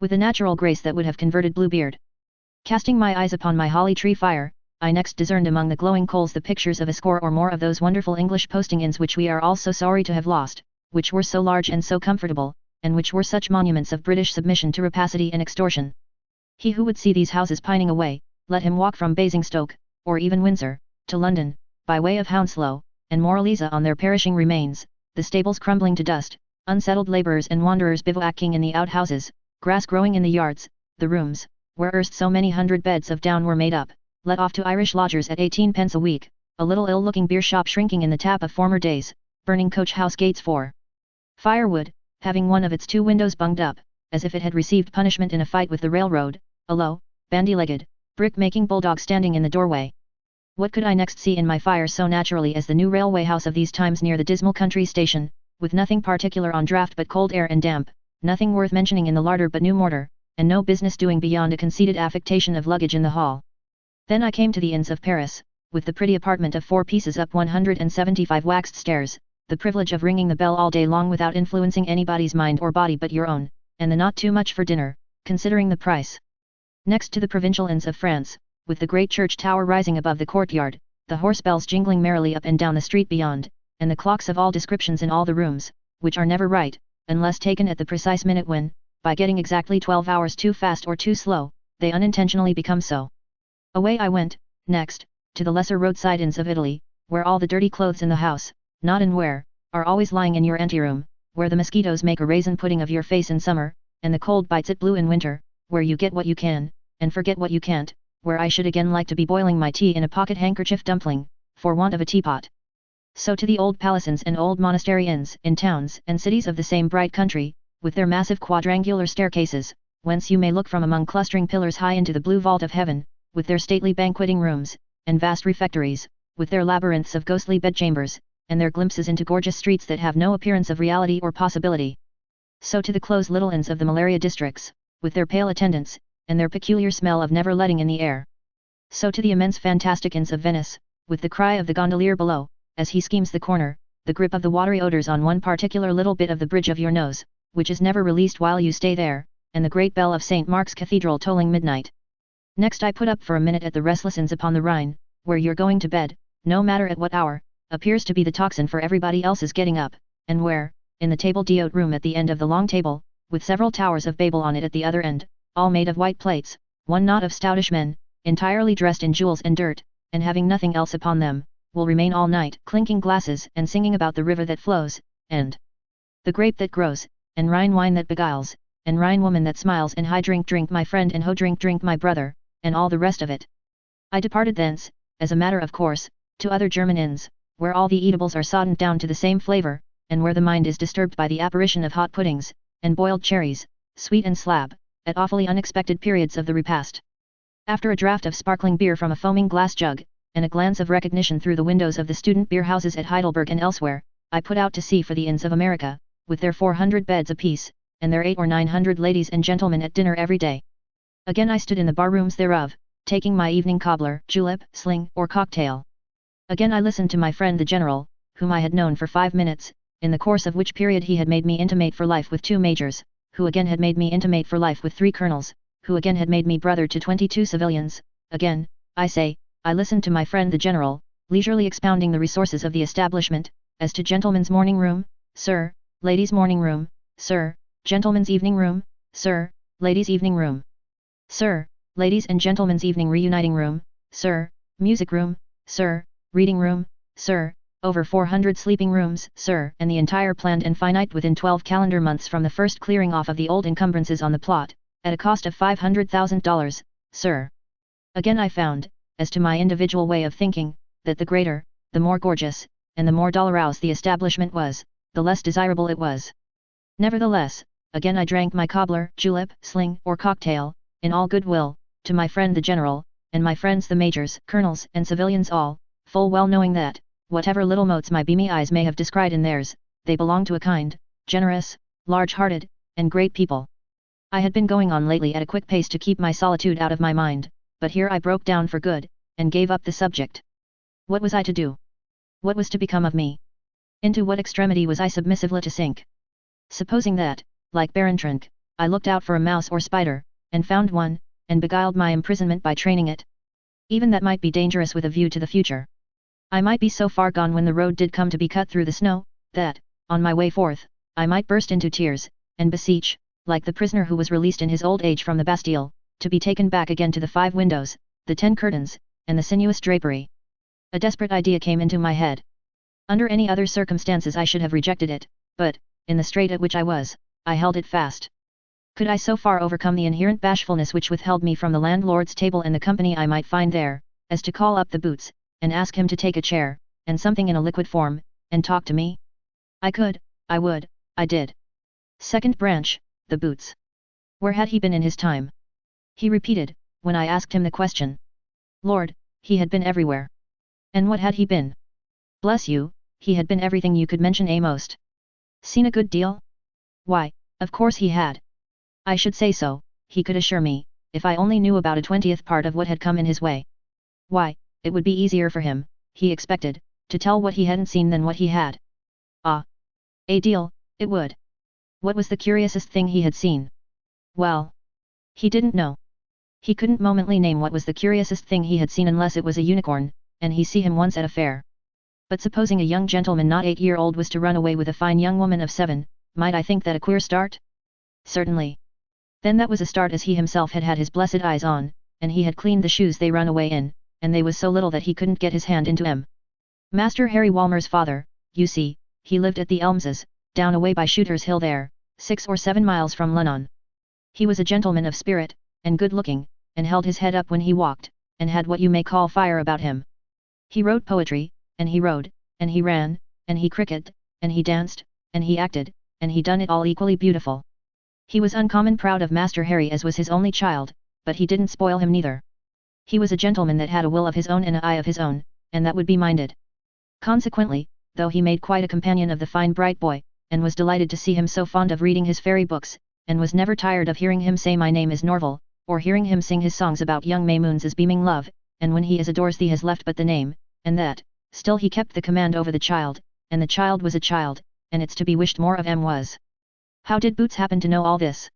with a natural grace that would have converted Bluebeard. Casting my eyes upon my holly tree fire, I next discerned among the glowing coals the pictures of a score or more of those wonderful English posting inns which we are all so sorry to have lost, which were so large and so comfortable, and which were such monuments of British submission to rapacity and extortion. He who would see these houses pining away, let him walk from Basingstoke, or even Windsor, to London, by way of Hounslow, and Moraliza on their perishing remains, the stables crumbling to dust, unsettled labourers and wanderers bivouacking in the outhouses, grass growing in the yards, the rooms, where erst so many hundred beds of down were made up, let off to Irish lodgers at 18 pence a week, a little ill-looking beer shop shrinking in the tap of former days, burning coach-house gates for firewood, having one of its 2 windows bunged up, as if it had received punishment in a fight with the railroad, a low, bandy-legged, brick-making bulldog standing in the doorway. What could I next see in my fire so naturally as the new railway house of these times near the dismal country station, with nothing particular on draught but cold air and damp, nothing worth mentioning in the larder but new mortar, and no business doing beyond a conceited affectation of luggage in the hall. Then I came to the inns of Paris, with the pretty apartment of 4 pieces up 175 waxed stairs, the privilege of ringing the bell all day long without influencing anybody's mind or body but your own, and the not too much for dinner, considering the price. Next to the provincial inns of France, with the great church tower rising above the courtyard, the horse bells jingling merrily up and down the street beyond, and the clocks of all descriptions in all the rooms, which are never right, unless taken at the precise minute when, by getting exactly 12 hours too fast or too slow, they unintentionally become so. Away I went, next, to the lesser roadside inns of Italy, where all the dirty clothes in the house, not and wear, are always lying in your anteroom, where the mosquitoes make a raisin pudding of your face in summer, and the cold bites it blue in winter, where you get what you can, and forget what you can't, where I should again like to be boiling my tea in a pocket handkerchief dumpling, for want of a teapot. So to the old palace inns and old monastery inns in towns and cities of the same bright country, with their massive quadrangular staircases, whence you may look from among clustering pillars high into the blue vault of heaven, with their stately banqueting rooms, and vast refectories, with their labyrinths of ghostly bedchambers, and their glimpses into gorgeous streets that have no appearance of reality or possibility. So to the close little inns of the malaria districts, with their pale attendants, and their peculiar smell of never letting in the air. So to the immense fantastic inns of Venice, with the cry of the gondolier below, as he schemes the corner, the grip of the watery odours on one particular little bit of the bridge of your nose, which is never released while you stay there, and the great bell of St. Mark's Cathedral tolling midnight. Next I put up for a minute at the restless inns upon the Rhine, where you're going to bed, no matter at what hour, appears to be the tocsin for everybody else's getting up, and where, in the table d'hôte room at the end of the long table, with several towers of Babel on it at the other end, all made of white plates, one knot of stoutish men, entirely dressed in jewels and dirt, and having nothing else upon them, will remain all night clinking glasses and singing about the river that flows, and the grape that grows, and Rhine wine that beguiles, and Rhine woman that smiles, and high drink drink my friend, and ho drink drink my brother, and all the rest of it. I departed thence, as a matter of course, to other German inns, where all the eatables are soddened down to the same flavour, and where the mind is disturbed by the apparition of hot puddings, and boiled cherries, sweet and slab, at awfully unexpected periods of the repast. After a draught of sparkling beer from a foaming glass jug, and a glance of recognition through the windows of the student beer houses at Heidelberg and elsewhere, I put out to sea for the inns of America, with their 400 beds apiece, and their 800 or 900 ladies and gentlemen at dinner every day. Again I stood in the bar rooms thereof, taking my evening cobbler, julep, sling, or cocktail. Again I listened to my friend the General, whom I had known for 5 minutes, in the course of which period he had made me intimate for life with 2 majors, who again had made me intimate for life with 3 colonels, who again had made me brother to 22 civilians. Again, I say, I listened to my friend the General, leisurely expounding the resources of the establishment, as to gentlemen's morning room, sir, ladies' morning room, sir, gentlemen's evening room, sir, ladies' evening room, sir, ladies and gentlemen's evening reuniting room, sir, music room, sir, reading room, sir, over 400 sleeping rooms, sir, and the entire planned and finite within 12 calendar months from the first clearing off of the old encumbrances on the plot, at a cost of $500,000, sir. Again I found, as to my individual way of thinking, that the greater, the more gorgeous, and the more dolorous the establishment was, the less desirable it was. Nevertheless, again I drank my cobbler, julep, sling, or cocktail, in all good will, to my friend the General, and my friends the majors, colonels, and civilians all, full well knowing that, whatever little motes my beamy eyes may have descried in theirs, they belong to a kind, generous, large-hearted, and great people. I had been going on lately at a quick pace to keep my solitude out of my mind, but here I broke down for good, and gave up the subject. What was I to do? What was to become of me? Into what extremity was I submissively to sink? Supposing that, like Barentrenck, I looked out for a mouse or spider, and found one, and beguiled my imprisonment by training it. Even that might be dangerous with a view to the future. I might be so far gone when the road did come to be cut through the snow, that, on my way forth, I might burst into tears, and beseech, like the prisoner who was released in his old age from the Bastille, to be taken back again to the 5 windows, the 10 curtains, and the sinuous drapery. A desperate idea came into my head. Under any other circumstances I should have rejected it, but, in the strait at which I was, I held it fast. Could I so far overcome the inherent bashfulness which withheld me from the landlord's table and the company I might find there, as to call up the Boots, and ask him to take a chair, and something in a liquid form, and talk to me? I could, I would, I did. Second branch, the Boots. Where had he been in his time? He repeated, when I asked him the question. Lord, he had been everywhere. And what had he been? Bless you, he had been everything you could mention most. Seen a good deal? Why, of course he had. I should say so, he could assure me, if I only knew about a 20th part of what had come in his way. Why, it would be easier for him, he expected, to tell what he hadn't seen than what he had. Ah! A deal, it would. What was the curiousest thing he had seen? Well, he didn't know. He couldn't momently name what was the curiousest thing he had seen unless it was a unicorn, and he see him once at a fair. But supposing a young gentleman not 8-year-old was to run away with a fine young woman of 7, might I think that a queer start? Certainly. Then that was a start as he himself had had his blessed eyes on, and he had cleaned the shoes they run away in, and they was so little that he couldn't get his hand into 'em. Master Harry Walmer's father, you see, he lived at the Elmses, down away by Shooter's Hill there, 6 or 7 miles from Lunnon. He was a gentleman of spirit, and good-looking, and held his head up when he walked, and had what you may call fire about him. He wrote poetry, and he rode, and he ran, and he cricketed, and he danced, and he acted, and he done it all equally beautiful. He was uncommon proud of Master Harry as was his only child, but he didn't spoil him neither. He was a gentleman that had a will of his own and an eye of his own, and that would be minded. Consequently, though he made quite a companion of the fine bright boy, and was delighted to see him so fond of reading his fairy books, and was never tired of hearing him say my name is Norval, or hearing him sing his songs about young May Moon's beaming love, and when he is adores thee has left but the name, and that, still he kept the command over the child, and the child was a child, and it's to be wished more of em was. How did Boots happen to know all this?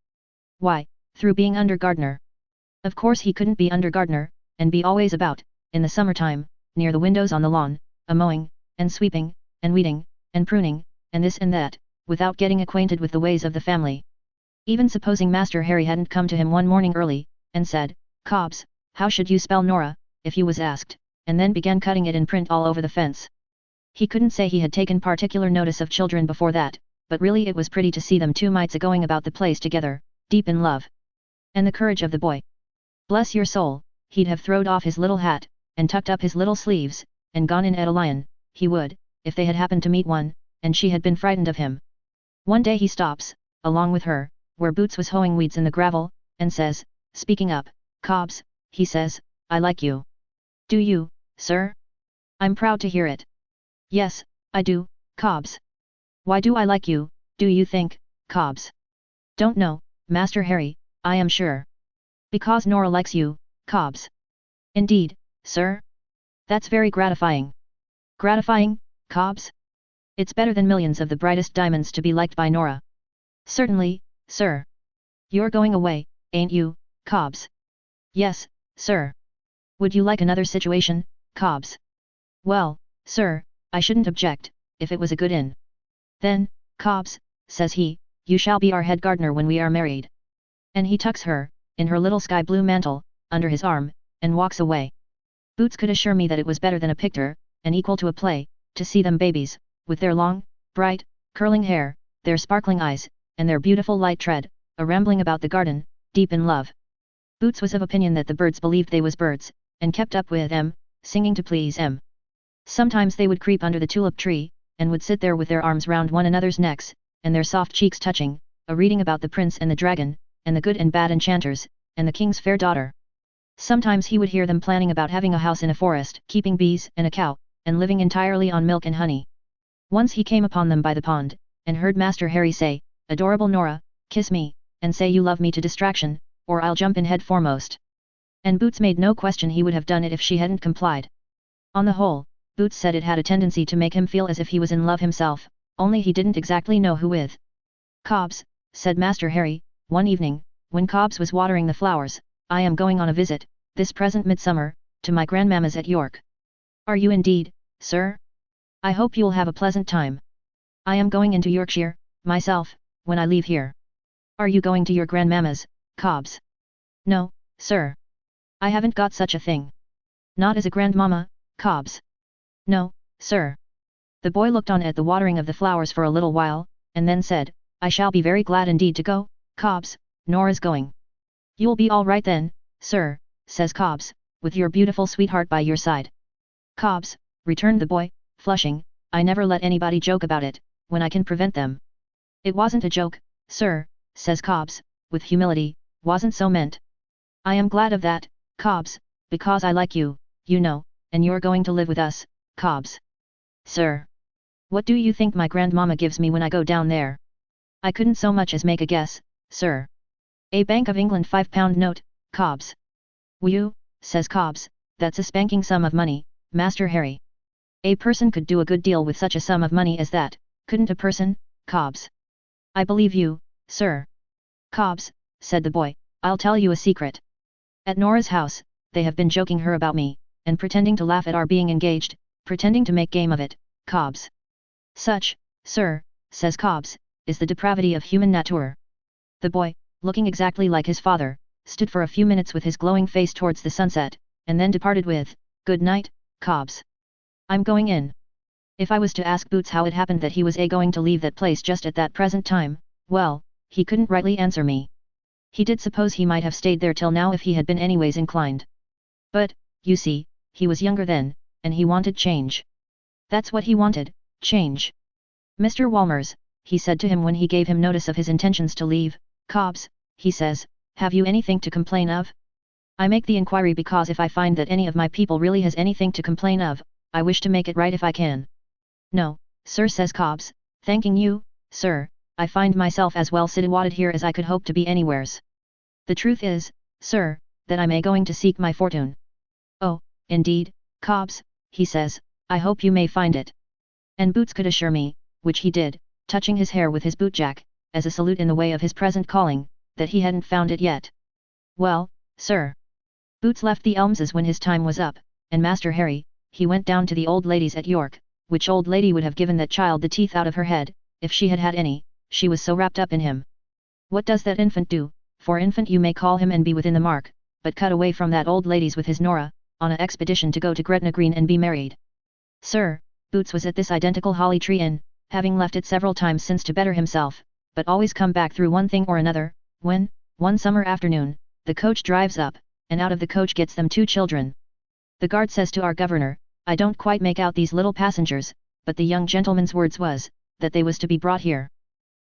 Why, through being under gardener. Of course he couldn't be under gardener, and be always about, in the summertime, near the windows on the lawn, a-mowing, and sweeping, and weeding, and pruning, and this and that, without getting acquainted with the ways of the family. Even supposing Master Harry hadn't come to him one morning early, and said, Cobbs, how should you spell Nora, if you was asked, and then began cutting it in print all over the fence. He couldn't say he had taken particular notice of children before that, but really it was pretty to see them 2 mites a-going about the place together, deep in love. And the courage of the boy. Bless your soul, he'd have throwed off his little hat, and tucked up his little sleeves, and gone in at a lion, he would, if they had happened to meet one, and she had been frightened of him. One day he stops, along with her, where Boots was hoeing weeds in the gravel, and says, speaking up, Cobbs, he says, I like you. Do you, sir? I'm proud to hear it. Yes, I do, Cobbs. Why do I like you, do you think, Cobbs? Don't know, Master Harry, I am sure. Because Nora likes you, Cobbs. Indeed, sir? That's very gratifying. Gratifying, Cobbs? It's better than millions of the brightest diamonds to be liked by Nora. Certainly, sir. You're going away, ain't you, Cobbs? Yes, sir. Would you like another situation, Cobbs? Well, sir, I shouldn't object, if it was a good inn. Then, Cobbs, says he, you shall be our head gardener when we are married. And he tucks her, in her little sky blue mantle, under his arm, and walks away. Boots could assure me that it was better than a picture, and equal to a play, to see them babies, with their long, bright, curling hair, their sparkling eyes, and their beautiful light tread, a-rambling about the garden, deep in love. Boots was of opinion that the birds believed they was birds, and kept up with em, singing to please em. Sometimes they would creep under the tulip tree, and would sit there with their arms round one another's necks, and their soft cheeks touching, a-reading about the prince and the dragon, and the good and bad enchanters, and the king's fair daughter. Sometimes he would hear them planning about having a house in a forest, keeping bees and a cow, and living entirely on milk and honey. Once he came upon them by the pond, and heard Master Harry say, "Adorable Nora, kiss me, and say you love me to distraction, or I'll jump in head foremost." And Boots made no question he would have done it if she hadn't complied. On the whole, Boots said it had a tendency to make him feel as if he was in love himself, only he didn't exactly know who with. "Cobbs," said Master Harry, one evening, when Cobbs was watering the flowers, "I am going on a visit, this present midsummer, to my grandmamma's at York." "Are you indeed, sir? I hope you'll have a pleasant time. I am going into Yorkshire, myself, when I leave here." "Are you going to your grandmamma's, Cobbs?" "No, sir. I haven't got such a thing." "Not as a grandmamma, Cobbs?" "No, sir." The boy looked on at the watering of the flowers for a little while, and then said, "I shall be very glad indeed to go, Cobbs, Nora's going." "You'll be all right then, sir," says Cobbs, "with your beautiful sweetheart by your side." "Cobbs," returned the boy, flushing, "I never let anybody joke about it, when I can prevent them." "It wasn't a joke, sir," says Cobbs, with humility, "wasn't so meant. I am glad of that, Cobbs, because I like you, you know, and you're going to live with us, Cobbs." "Sir. What do you think my grandmamma gives me when I go down there?" "I couldn't so much as make a guess, sir." "A Bank of England £5 note, Cobbs." "Whew," says Cobbs, "that's a spanking sum of money, Master Harry. A person could do a good deal with such a sum of money as that, couldn't a person, Cobbs?" "I believe you, sir." "Cobbs," said the boy, "I'll tell you a secret. At Nora's house, they have been joking her about me, and pretending to laugh at our being engaged, pretending to make game of it, Cobbs. Such, sir, says Cobbs, is the depravity of human nature." The boy, looking exactly like his father, stood for a few minutes with his glowing face towards the sunset, and then departed with, "Good night, Cobbs. I'm going in." If I was to ask Boots how it happened that he was going to leave that place just at that present time, well, he couldn't rightly answer me. He did suppose he might have stayed there till now if he had been anyways inclined. But, you see, he was younger then, and he wanted change. That's what he wanted, change. "Mr. Walmers," he said to him when he gave him notice of his intentions to leave, "Cobbs," he says, "have you anything to complain of? I make the inquiry because if I find that any of my people really has anything to complain of, I wish to make it right if I can." "No, sir," says Cobbs, "thanking you, sir, I find myself as well situated here as I could hope to be anywheres. The truth is, sir, that I may going to seek my fortune." "Oh, indeed, Cobbs," he says, "I hope you may find it." And Boots could assure me, which he did, touching his hair with his bootjack, as a salute in the way of his present calling, that he hadn't found it yet. Well, sir. Boots left the Elmses when his time was up, and Master Harry, he went down to the old lady's at York, which old lady would have given that child the teeth out of her head, if she had had any, she was so wrapped up in him. What does that infant do? For infant you may call him and be within the mark, but cut away from that old lady's with his Nora, on a expedition to go to Gretna Green and be married. Sir, Boots was at this identical Holly Tree Inn, having left it several times since to better himself, but always come back through one thing or another, when, one summer afternoon, the coach drives up, and out of the coach gets them two children. The guard says to our governor, "I don't quite make out these little passengers," but the young gentleman's words was, that they was to be brought here.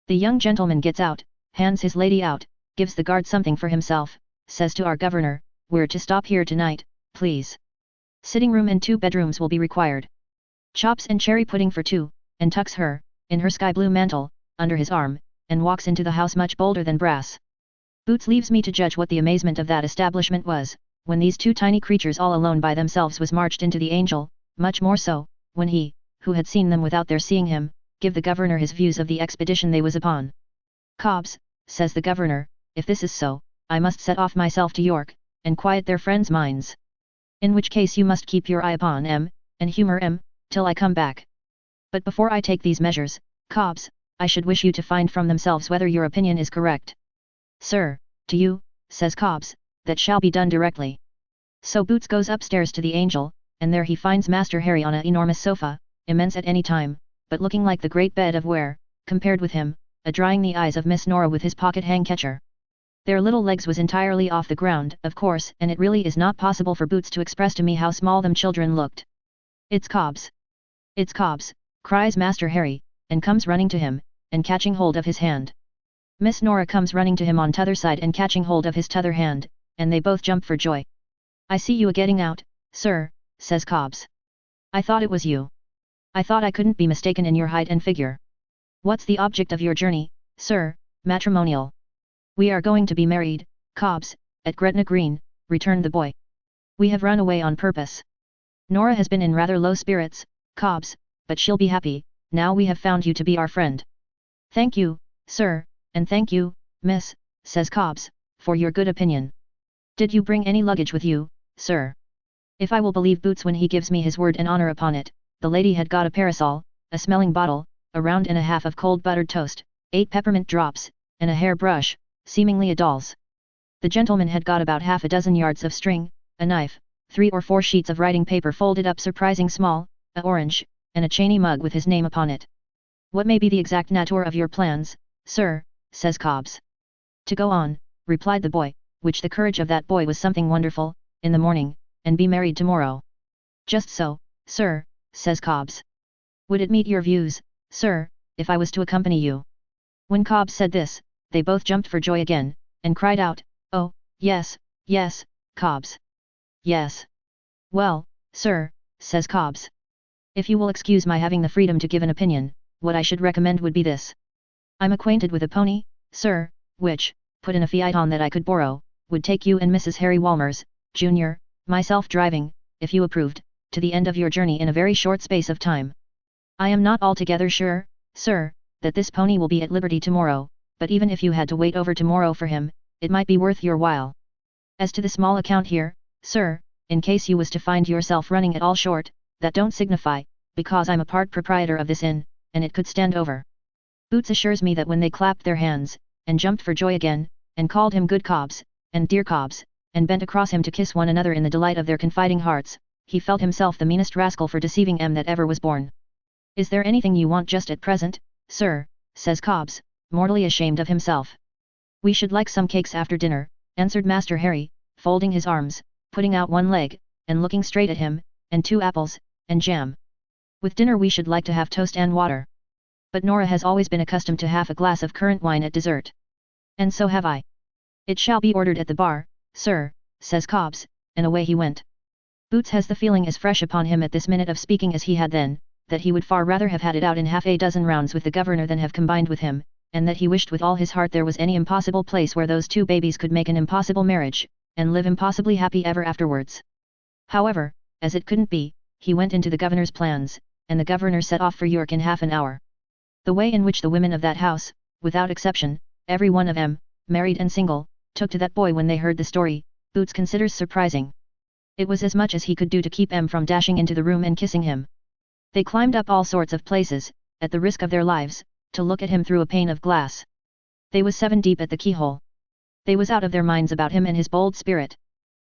The young gentleman gets out, hands his lady out, gives the guard something for himself, says to our governor, "We're to stop here tonight, please." Sitting room and 2 bedrooms will be required. Chops and cherry pudding for 2, and tucks her, in her sky blue mantle, under his arm, and walks into the house much bolder than brass. Boots leaves me to judge what the amazement of that establishment was, when these 2 tiny creatures all alone by themselves was marched into the Angel, much more so, when he, who had seen them without their seeing him, give the governor his views of the expedition they was upon. Cobbs, says the governor, if this is so, I must set off myself to York, and quiet their friends' minds. In which case you must keep your eye upon M, and humour M, till I come back. But before I take these measures, Cobbs, I should wish you to find from themselves whether your opinion is correct. Sir, to you, says Cobbs, that shall be done directly. So Boots goes upstairs to the Angel, and there he finds Master Harry on an enormous sofa, immense at any time, but looking like the great bed of ware, compared with him, a-drying the eyes of Miss Nora with his pocket handkercher. Their little legs was entirely off the ground, of course, and it really is not possible for Boots to express to me how small them children looked. It's Cobbs! It's Cobbs! Cries Master Harry, and comes running to him, and catching hold of his hand. Miss Nora comes running to him on t'other side and catching hold of his t'other hand, and they both jump for joy. I see you a-getting out, sir, says Cobbs. I thought it was you. I thought I couldn't be mistaken in your height and figure. What's the object of your journey, sir? Matrimonial. We are going to be married, Cobbs, at Gretna Green, returned the boy. We have run away on purpose. Nora has been in rather low spirits, Cobbs, but she'll be happy, now we have found you to be our friend. Thank you, sir, and thank you, miss, says Cobbs, for your good opinion. Did you bring any luggage with you, sir? If I will believe Boots when he gives me his word and honour upon it, the lady had got a parasol, a smelling bottle, a round and a half of cold buttered toast, 8 peppermint drops, and a hair brush, seemingly a doll's. The gentleman had got about half a dozen yards of string, a knife, 3 or 4 sheets of writing paper folded up surprising small, a orange, and a Chaney mug with his name upon it. What may be the exact nature of your plans, sir? Says Cobbs. To go on, replied the boy, which the courage of that boy was something wonderful, in the morning, and be married tomorrow. Just so, sir, says Cobbs. Would it meet your views, sir, if I was to accompany you? When Cobbs said this, they both jumped for joy again, and cried out, oh, yes, yes, Cobbs. Yes. Well, sir, says Cobbs. If you will excuse my having the freedom to give an opinion, what I should recommend would be this. I'm acquainted with a pony, sir, which, put in a phaeton that I could borrow, would take you and Mrs. Harry Walmers, Jr., myself driving, if you approved, to the end of your journey in a very short space of time. I am not altogether sure, sir, that this pony will be at liberty tomorrow, but even if you had to wait over tomorrow for him, it might be worth your while. As to the small account here, sir, in case you was to find yourself running at all short, that don't signify, because I'm a part proprietor of this inn, and it could stand over. Boots assures me that when they clapped their hands, and jumped for joy again, and called him good Cobbs, and dear Cobbs, and bent across him to kiss one another in the delight of their confiding hearts, he felt himself the meanest rascal for deceiving em that ever was born. Is there anything you want just at present, sir? Says Cobbs, mortally ashamed of himself. We should like some cakes after dinner, answered Master Harry, folding his arms, putting out one leg, and looking straight at him, and 2 apples, and jam. With dinner we should like to have toast and water. But Nora has always been accustomed to half a glass of currant wine at dessert. And so have I. It shall be ordered at the bar, sir, says Cobbs, and away he went. Boots has the feeling as fresh upon him at this minute of speaking as he had then, that he would far rather have had it out in half a dozen rounds with the governor than have combined with him, and that he wished with all his heart there was any impossible place where those 2 babies could make an impossible marriage, and live impossibly happy ever afterwards. However, as it couldn't be, he went into the governor's plans, and the governor set off for York in half an hour. The way in which the women of that house, without exception, every one of them, married and single, took to that boy when they heard the story, Boots considers surprising. It was as much as he could do to keep em from dashing into the room and kissing him. They climbed up all sorts of places, at the risk of their lives, to look at him through a pane of glass. They was 7 deep at the keyhole. They was out of their minds about him and his bold spirit.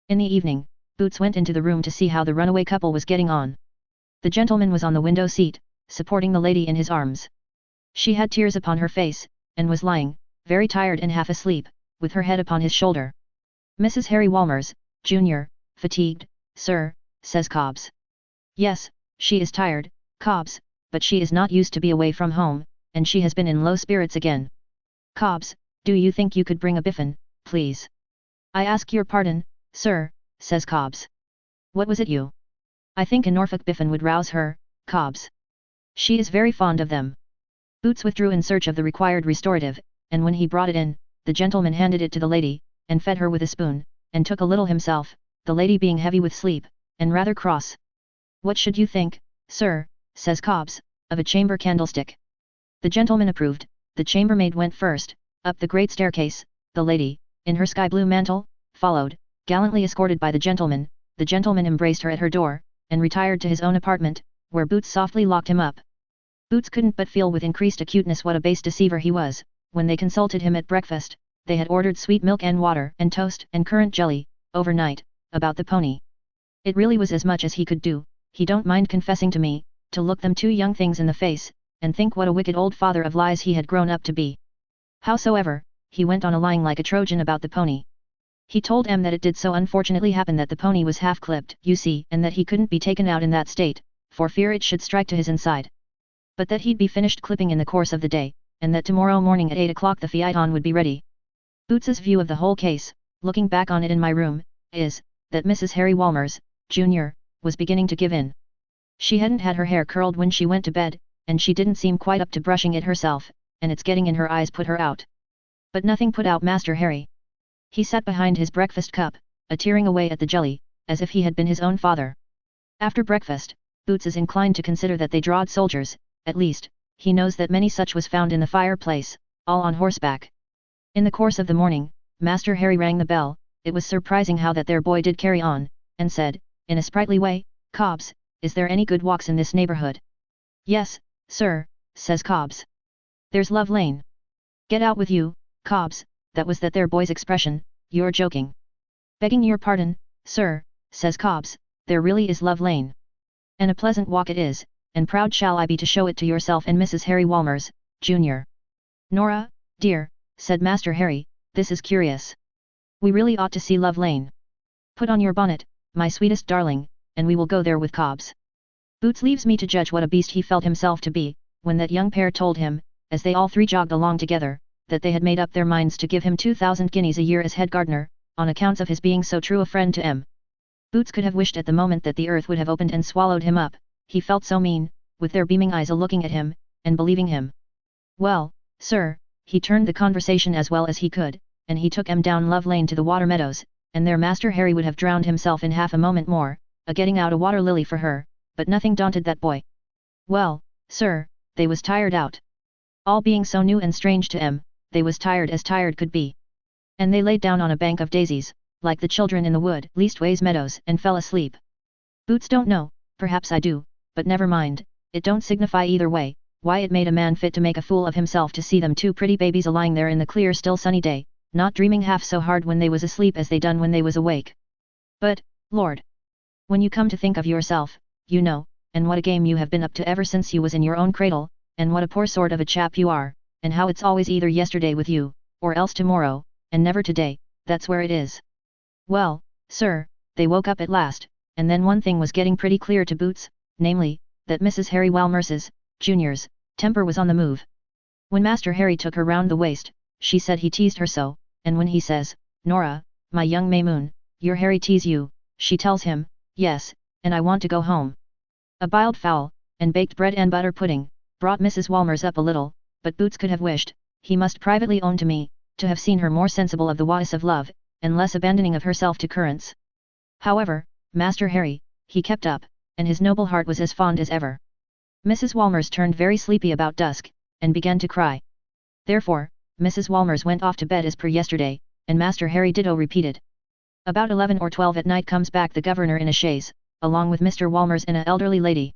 In the evening, Boots went into the room to see how the runaway couple was getting on. The gentleman was on the window seat, supporting the lady in his arms. She had tears upon her face, and was lying, very tired and half asleep, with her head upon his shoulder. Mrs. Harry Walmers, Jr., fatigued, sir, says Cobbs. Yes, she is tired, Cobbs, but she is not used to be away from home, and she has been in low spirits again. Cobbs, do you think you could bring a biffin, please? I ask your pardon, sir, says Cobbs. What was it you I think a Norfolk biffin would rouse her, Cobbs. She is very fond of them. Boots withdrew in search of the required restorative, and when he brought it in, the gentleman handed it to the lady, and fed her with a spoon, and took a little himself, the lady being heavy with sleep, and rather cross. What should you think, sir, says Cobbs, of a chamber candlestick? The gentleman approved. The chambermaid went first, up the great staircase, the lady, in her sky-blue mantle, followed, gallantly escorted by the gentleman embraced her at her door, and retired to his own apartment, where Boots softly locked him up. Boots couldn't but feel with increased acuteness what a base deceiver he was. When they consulted him at breakfast, they had ordered sweet milk and water and toast and currant jelly, overnight, about the pony. It really was as much as he could do, he don't mind confessing to me, to look them two young things in the face, and think what a wicked old father of lies he had grown up to be. Howsoever, he went on lying like a Trojan about the pony. He told M that it did so unfortunately happen that the pony was half clipped, you see, and that he couldn't be taken out in that state, for fear it should strike to his inside. But that he'd be finished clipping in the course of the day, and that tomorrow morning at 8 o'clock the phaeton would be ready. Boots's view of the whole case, looking back on it in my room, is, that Mrs. Harry Walmers, Jr., was beginning to give in. She hadn't had her hair curled when she went to bed, and she didn't seem quite up to brushing it herself, and its getting in her eyes put her out. But nothing put out Master Harry. He sat behind his breakfast cup, a-tearing away at the jelly, as if he had been his own father. After breakfast, Boots is inclined to consider that they drawed soldiers, at least, he knows that many such was found in the fireplace, all on horseback. In the course of the morning, Master Harry rang the bell. It was surprising how that their boy did carry on, and said, in a sprightly way, Cobbs, is there any good walks in this neighbourhood? Yes, sir, says Cobbs. There's Love Lane. Get out with you, Cobbs, that was that there boy's expression, you're joking. Begging your pardon, sir, says Cobbs, there really is Love Lane. And a pleasant walk it is, and proud shall I be to show it to yourself and Mrs. Harry Walmers, Jr. Nora, dear, said Master Harry, this is curious. We really ought to see Love Lane. Put on your bonnet, my sweetest darling, and we will go there with Cobbs. Boots leaves me to judge what a beast he felt himself to be, when that young pair told him, as they all three jogged along together, that they had made up their minds to give him 2,000 guineas a year as head gardener, on accounts of his being so true a friend to M. Boots could have wished at the moment that the earth would have opened and swallowed him up, he felt so mean, with their beaming eyes a-looking at him, and believing him. Well, sir, he turned the conversation as well as he could, and he took M down Love Lane to the water meadows, and there Master Harry would have drowned himself in half a moment more, a-getting out a water lily for her, but nothing daunted that boy. Well, sir, they was tired out. All being so new and strange to M, they was tired as tired could be. And they laid down on a bank of daisies, like the children in the wood, leastways meadows, and fell asleep. Boots don't know, perhaps I do, but never mind, it don't signify either way, why it made a man fit to make a fool of himself to see them two pretty babies a-lying there in the clear still sunny day, not dreaming half so hard when they was asleep as they done when they was awake. But, Lord! When you come to think of yourself, you know, and what a game you have been up to ever since you was in your own cradle, and what a poor sort of a chap you are, and how it's always either yesterday with you, or else tomorrow, and never today, that's where it is. Well, sir, they woke up at last, and then one thing was getting pretty clear to Boots, namely, that Mrs. Harry Walmers, Jr.'s, temper was on the move. When Master Harry took her round the waist, she said he teased her so, and when he says, Nora, my young Maymoon, your Harry tease you, she tells him, yes, and I want to go home. A biled fowl, and baked bread and butter pudding, brought Mrs. Walmers up a little, but Boots could have wished, he must privately own to me, to have seen her more sensible of the ways of love, and less abandoning of herself to currents. However, Master Harry, he kept up, and his noble heart was as fond as ever. Mrs. Walmers turned very sleepy about dusk, and began to cry. Therefore, Mrs. Walmers went off to bed as per yesterday, and Master Harry ditto repeated. About 11 or 12 at night comes back the governor in a chaise, along with Mr. Walmers and an elderly lady.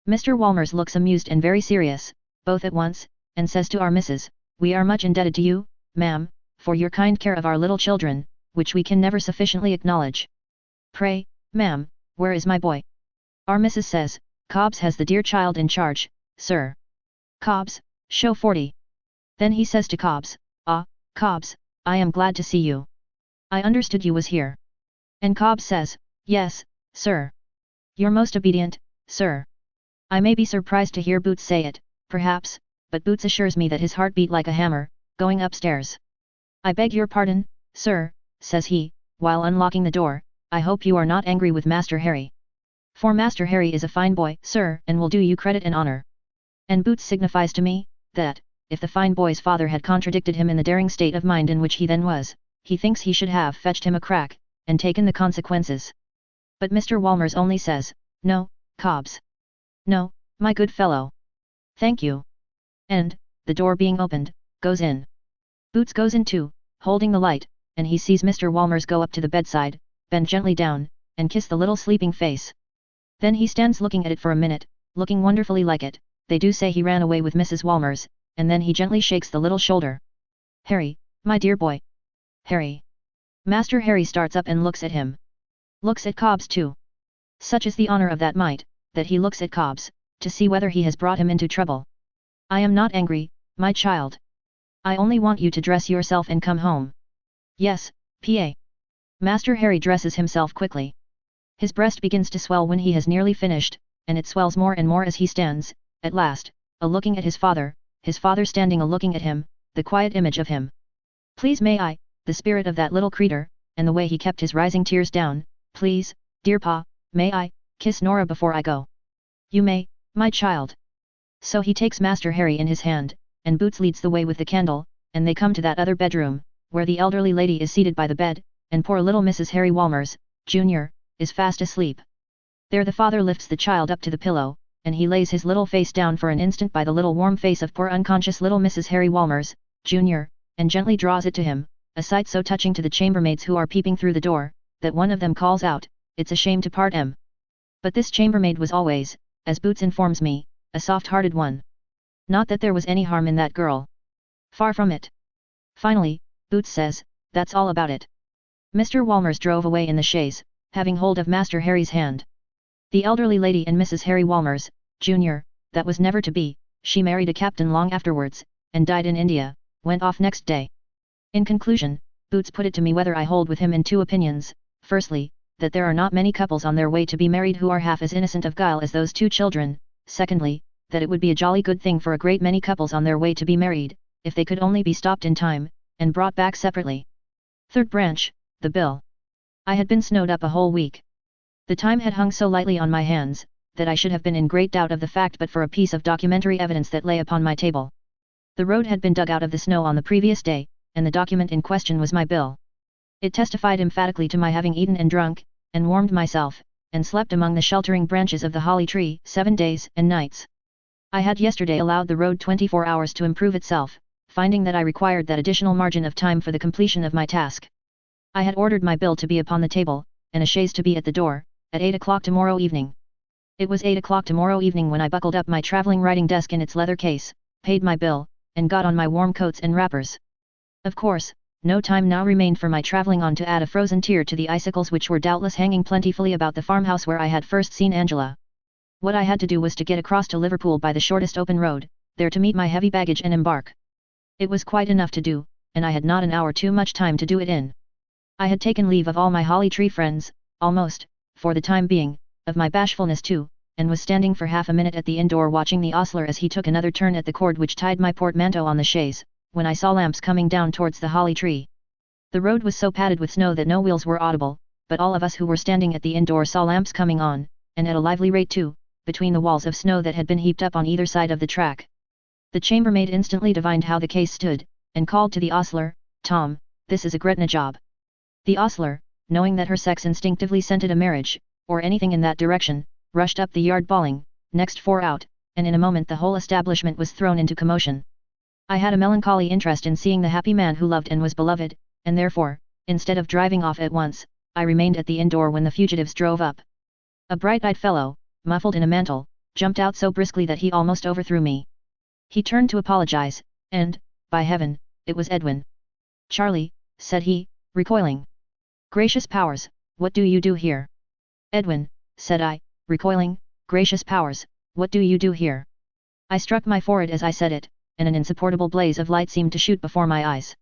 Mr. Walmers looks amused and very serious, both at once, and says to our missus, we are much indebted to you, ma'am, for your kind care of our little children, which we can never sufficiently acknowledge. Pray, ma'am, where is my boy? Our missus says, Cobbs has the dear child in charge, sir. Cobbs, show 40. Then he says to Cobbs, ah, Cobbs, I am glad to see you. I understood you was here. And Cobbs says, yes, sir. You're most obedient, sir. I may be surprised to hear Boots say it, perhaps, but Boots assures me that his heart beat like a hammer, going upstairs. I beg your pardon, sir, says he, while unlocking the door, I hope you are not angry with Master Harry. For Master Harry is a fine boy, sir, and will do you credit and honor. And Boots signifies to me, that, if the fine boy's father had contradicted him in the daring state of mind in which he then was, he thinks he should have fetched him a crack, and taken the consequences. But Mr. Walmers only says, no, Cobbs. No, my good fellow. Thank you. And, the door being opened, goes in. Boots goes in too, holding the light, and he sees Mr. Walmers go up to the bedside, bend gently down, and kiss the little sleeping face. Then he stands looking at it for a minute, looking wonderfully like it. They do say he ran away with Mrs. Walmers, and then he gently shakes the little shoulder. Harry, my dear boy. Harry. Master Harry starts up and looks at him. Looks at Cobbs too. Such is the honor of that might, that he looks at Cobbs, to see whether he has brought him into trouble. I am not angry, my child. I only want you to dress yourself and come home. Yes, Pa. Master Harry dresses himself quickly. His breast begins to swell when he has nearly finished, and it swells more and more as he stands, at last, a-looking at his father standing a-looking at him, the quiet image of him. Please may I, the spirit of that little creature, and the way he kept his rising tears down, please, dear Pa, may I, kiss Nora before I go? You may, my child. So he takes Master Harry in his hand, and Boots leads the way with the candle, and they come to that other bedroom, where the elderly lady is seated by the bed, and poor little Mrs. Harry Walmers, Jr., is fast asleep. There the father lifts the child up to the pillow, and he lays his little face down for an instant by the little warm face of poor unconscious little Mrs. Harry Walmers, Jr., and gently draws it to him, a sight so touching to the chambermaids who are peeping through the door, that one of them calls out, "It's a shame to part 'em." But this chambermaid was always, as Boots informs me, a soft-hearted one. Not that there was any harm in that girl. Far from it. Finally, Boots says, "That's all about it." Mr. Walmers drove away in the chaise, having hold of Master Harry's hand. The elderly lady and Mrs. Harry Walmers, Jr., that was never to be, she married a captain long afterwards, and died in India, went off next day. In conclusion, Boots put it to me whether I hold with him in two opinions: firstly, that there are not many couples on their way to be married who are half as innocent of guile as those two children; secondly, that it would be a jolly good thing for a great many couples on their way to be married, if they could only be stopped in time, and brought back separately. Third branch, the bill. I had been snowed up a whole week. The time had hung so lightly on my hands, that I should have been in great doubt of the fact but for a piece of documentary evidence that lay upon my table. The road had been dug out of the snow on the previous day, and the document in question was my bill. It testified emphatically to my having eaten and drunk, and warmed myself, and slept among the sheltering branches of the holly tree 7 days and nights. I had yesterday allowed the road 24 hours to improve itself, finding that I required that additional margin of time for the completion of my task. I had ordered my bill to be upon the table, and a chaise to be at the door, at 8 o'clock tomorrow evening. It was 8 o'clock tomorrow evening when I buckled up my travelling writing desk in its leather case, paid my bill, and got on my warm coats and wrappers. Of course, no time now remained for my travelling on to add a frozen tear to the icicles which were doubtless hanging plentifully about the farmhouse where I had first seen Angela. What I had to do was to get across to Liverpool by the shortest open road, there to meet my heavy baggage and embark. It was quite enough to do, and I had not an hour too much time to do it in. I had taken leave of all my Holly Tree friends, almost, for the time being, of my bashfulness too, and was standing for half a minute at the inn door watching the ostler as he took another turn at the cord which tied my portmanteau on the chaise, when I saw lamps coming down towards the Holly Tree. The road was so padded with snow that no wheels were audible, but all of us who were standing at the inn door saw lamps coming on, and at a lively rate too, between the walls of snow that had been heaped up on either side of the track. The chambermaid instantly divined how the case stood, and called to the ostler, "Tom, this is a Gretna job." The ostler, knowing that her sex instinctively scented a marriage, or anything in that direction, rushed up the yard bawling, "Next 4 out," and in a moment the whole establishment was thrown into commotion. I had a melancholy interest in seeing the happy man who loved and was beloved, and therefore, instead of driving off at once, I remained at the inn door when the fugitives drove up. A bright-eyed fellow, muffled in a mantle, jumped out so briskly that he almost overthrew me. He turned to apologize, and, by heaven, it was Edwin. "Charlie," said he, recoiling. "Gracious powers, what do you do here?" "Edwin," said I, recoiling, "gracious powers, what do you do here?" I struck my forehead as I said it, and an insupportable blaze of light seemed to shoot before my eyes.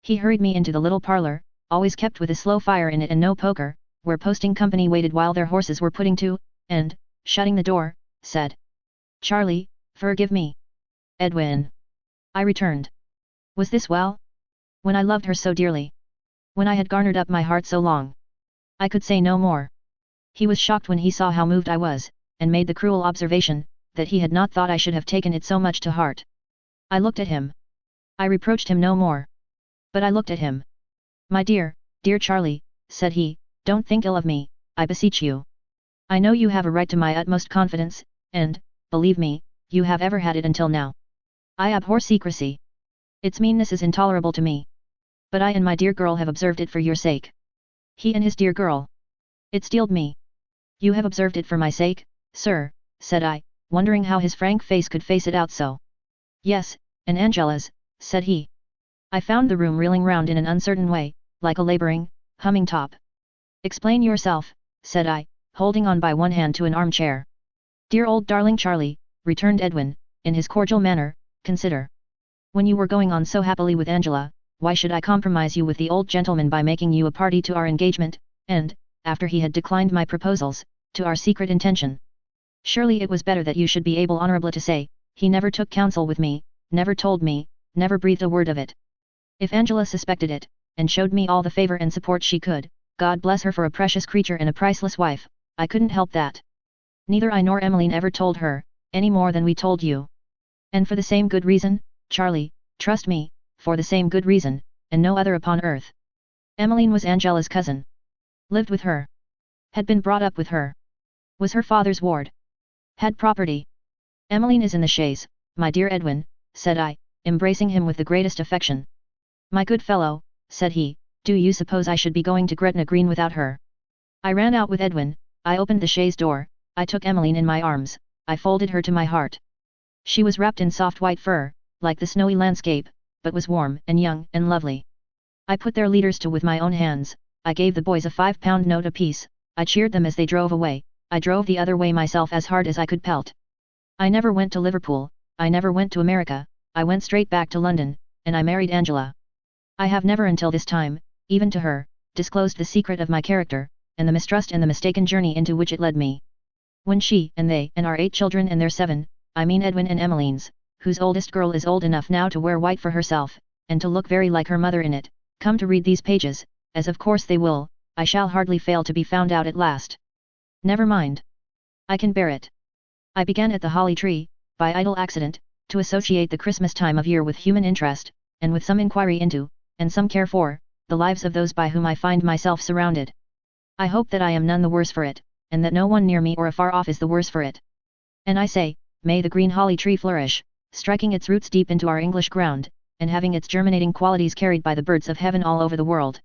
He hurried me into the little parlour, always kept with a slow fire in it and no poker, where posting company waited while their horses were putting to, and, shutting the door, said, "Charlie, forgive me." "Edwin," I returned. Was this well? When I loved her so dearly. When I had garnered up my heart so long. I could say no more. He was shocked when he saw how moved I was, and made the cruel observation, that he had not thought I should have taken it so much to heart. I looked at him. I reproached him no more. But I looked at him. "My dear, dear Charlie," said he, "don't think ill of me, I beseech you. I know you have a right to my utmost confidence, and, believe me, you have ever had it until now. I abhor secrecy. Its meanness is intolerable to me. But I and my dear girl have observed it for your sake." He and his dear girl. It steeled me. "You have observed it for my sake, sir," said I, wondering how his frank face could face it out so. "Yes, and Angela's," said he. I found the room reeling round in an uncertain way, like a labouring, humming top. "Explain yourself," said I, holding on by one hand to an armchair. "Dear old darling Charlie," returned Edwin, in his cordial manner, "consider. When you were going on so happily with Angela, why should I compromise you with the old gentleman by making you a party to our engagement, and, after he had declined my proposals, to our secret intention? Surely it was better that you should be able honourably to say, he never took counsel with me, never told me, never breathed a word of it. If Angela suspected it, and showed me all the favour and support she could, God bless her for a precious creature and a priceless wife, I couldn't help that. Neither I nor Emmeline ever told her, any more than we told you. And for the same good reason, Charlie, trust me, for the same good reason, and no other upon earth. Emmeline was Angela's cousin. Lived with her. Had been brought up with her. Was her father's ward. Had property. Emmeline is in the chaise, my dear Edwin," said I, embracing him with the greatest affection. "My good fellow," said he, "do you suppose I should be going to Gretna Green without her?" I ran out with Edwin, I opened the chaise door, I took Emmeline in my arms, I folded her to my heart. She was wrapped in soft white fur, like the snowy landscape, but was warm and young and lovely. I put their leaders to with my own hands, I gave the boys a £5 note apiece, I cheered them as they drove away, I drove the other way myself as hard as I could pelt. I never went to Liverpool, I never went to America, I went straight back to London, and I married Angela. I have never until this time, even to her, disclosed the secret of my character, and the mistrust and the mistaken journey into which it led me. When she, and they, and our 8 children and their 7, I mean Edwin and Emmeline's, whose oldest girl is old enough now to wear white for herself, and to look very like her mother in it, come to read these pages, as of course they will, I shall hardly fail to be found out at last. Never mind. I can bear it. I began at the holly tree, by idle accident, to associate the Christmas time of year with human interest, and with some inquiry into, and some care for, the lives of those by whom I find myself surrounded. I hope that I am none the worse for it, and that no one near me or afar off is the worse for it. And I say, may the green holly tree flourish, striking its roots deep into our English ground, and having its germinating qualities carried by the birds of heaven all over the world.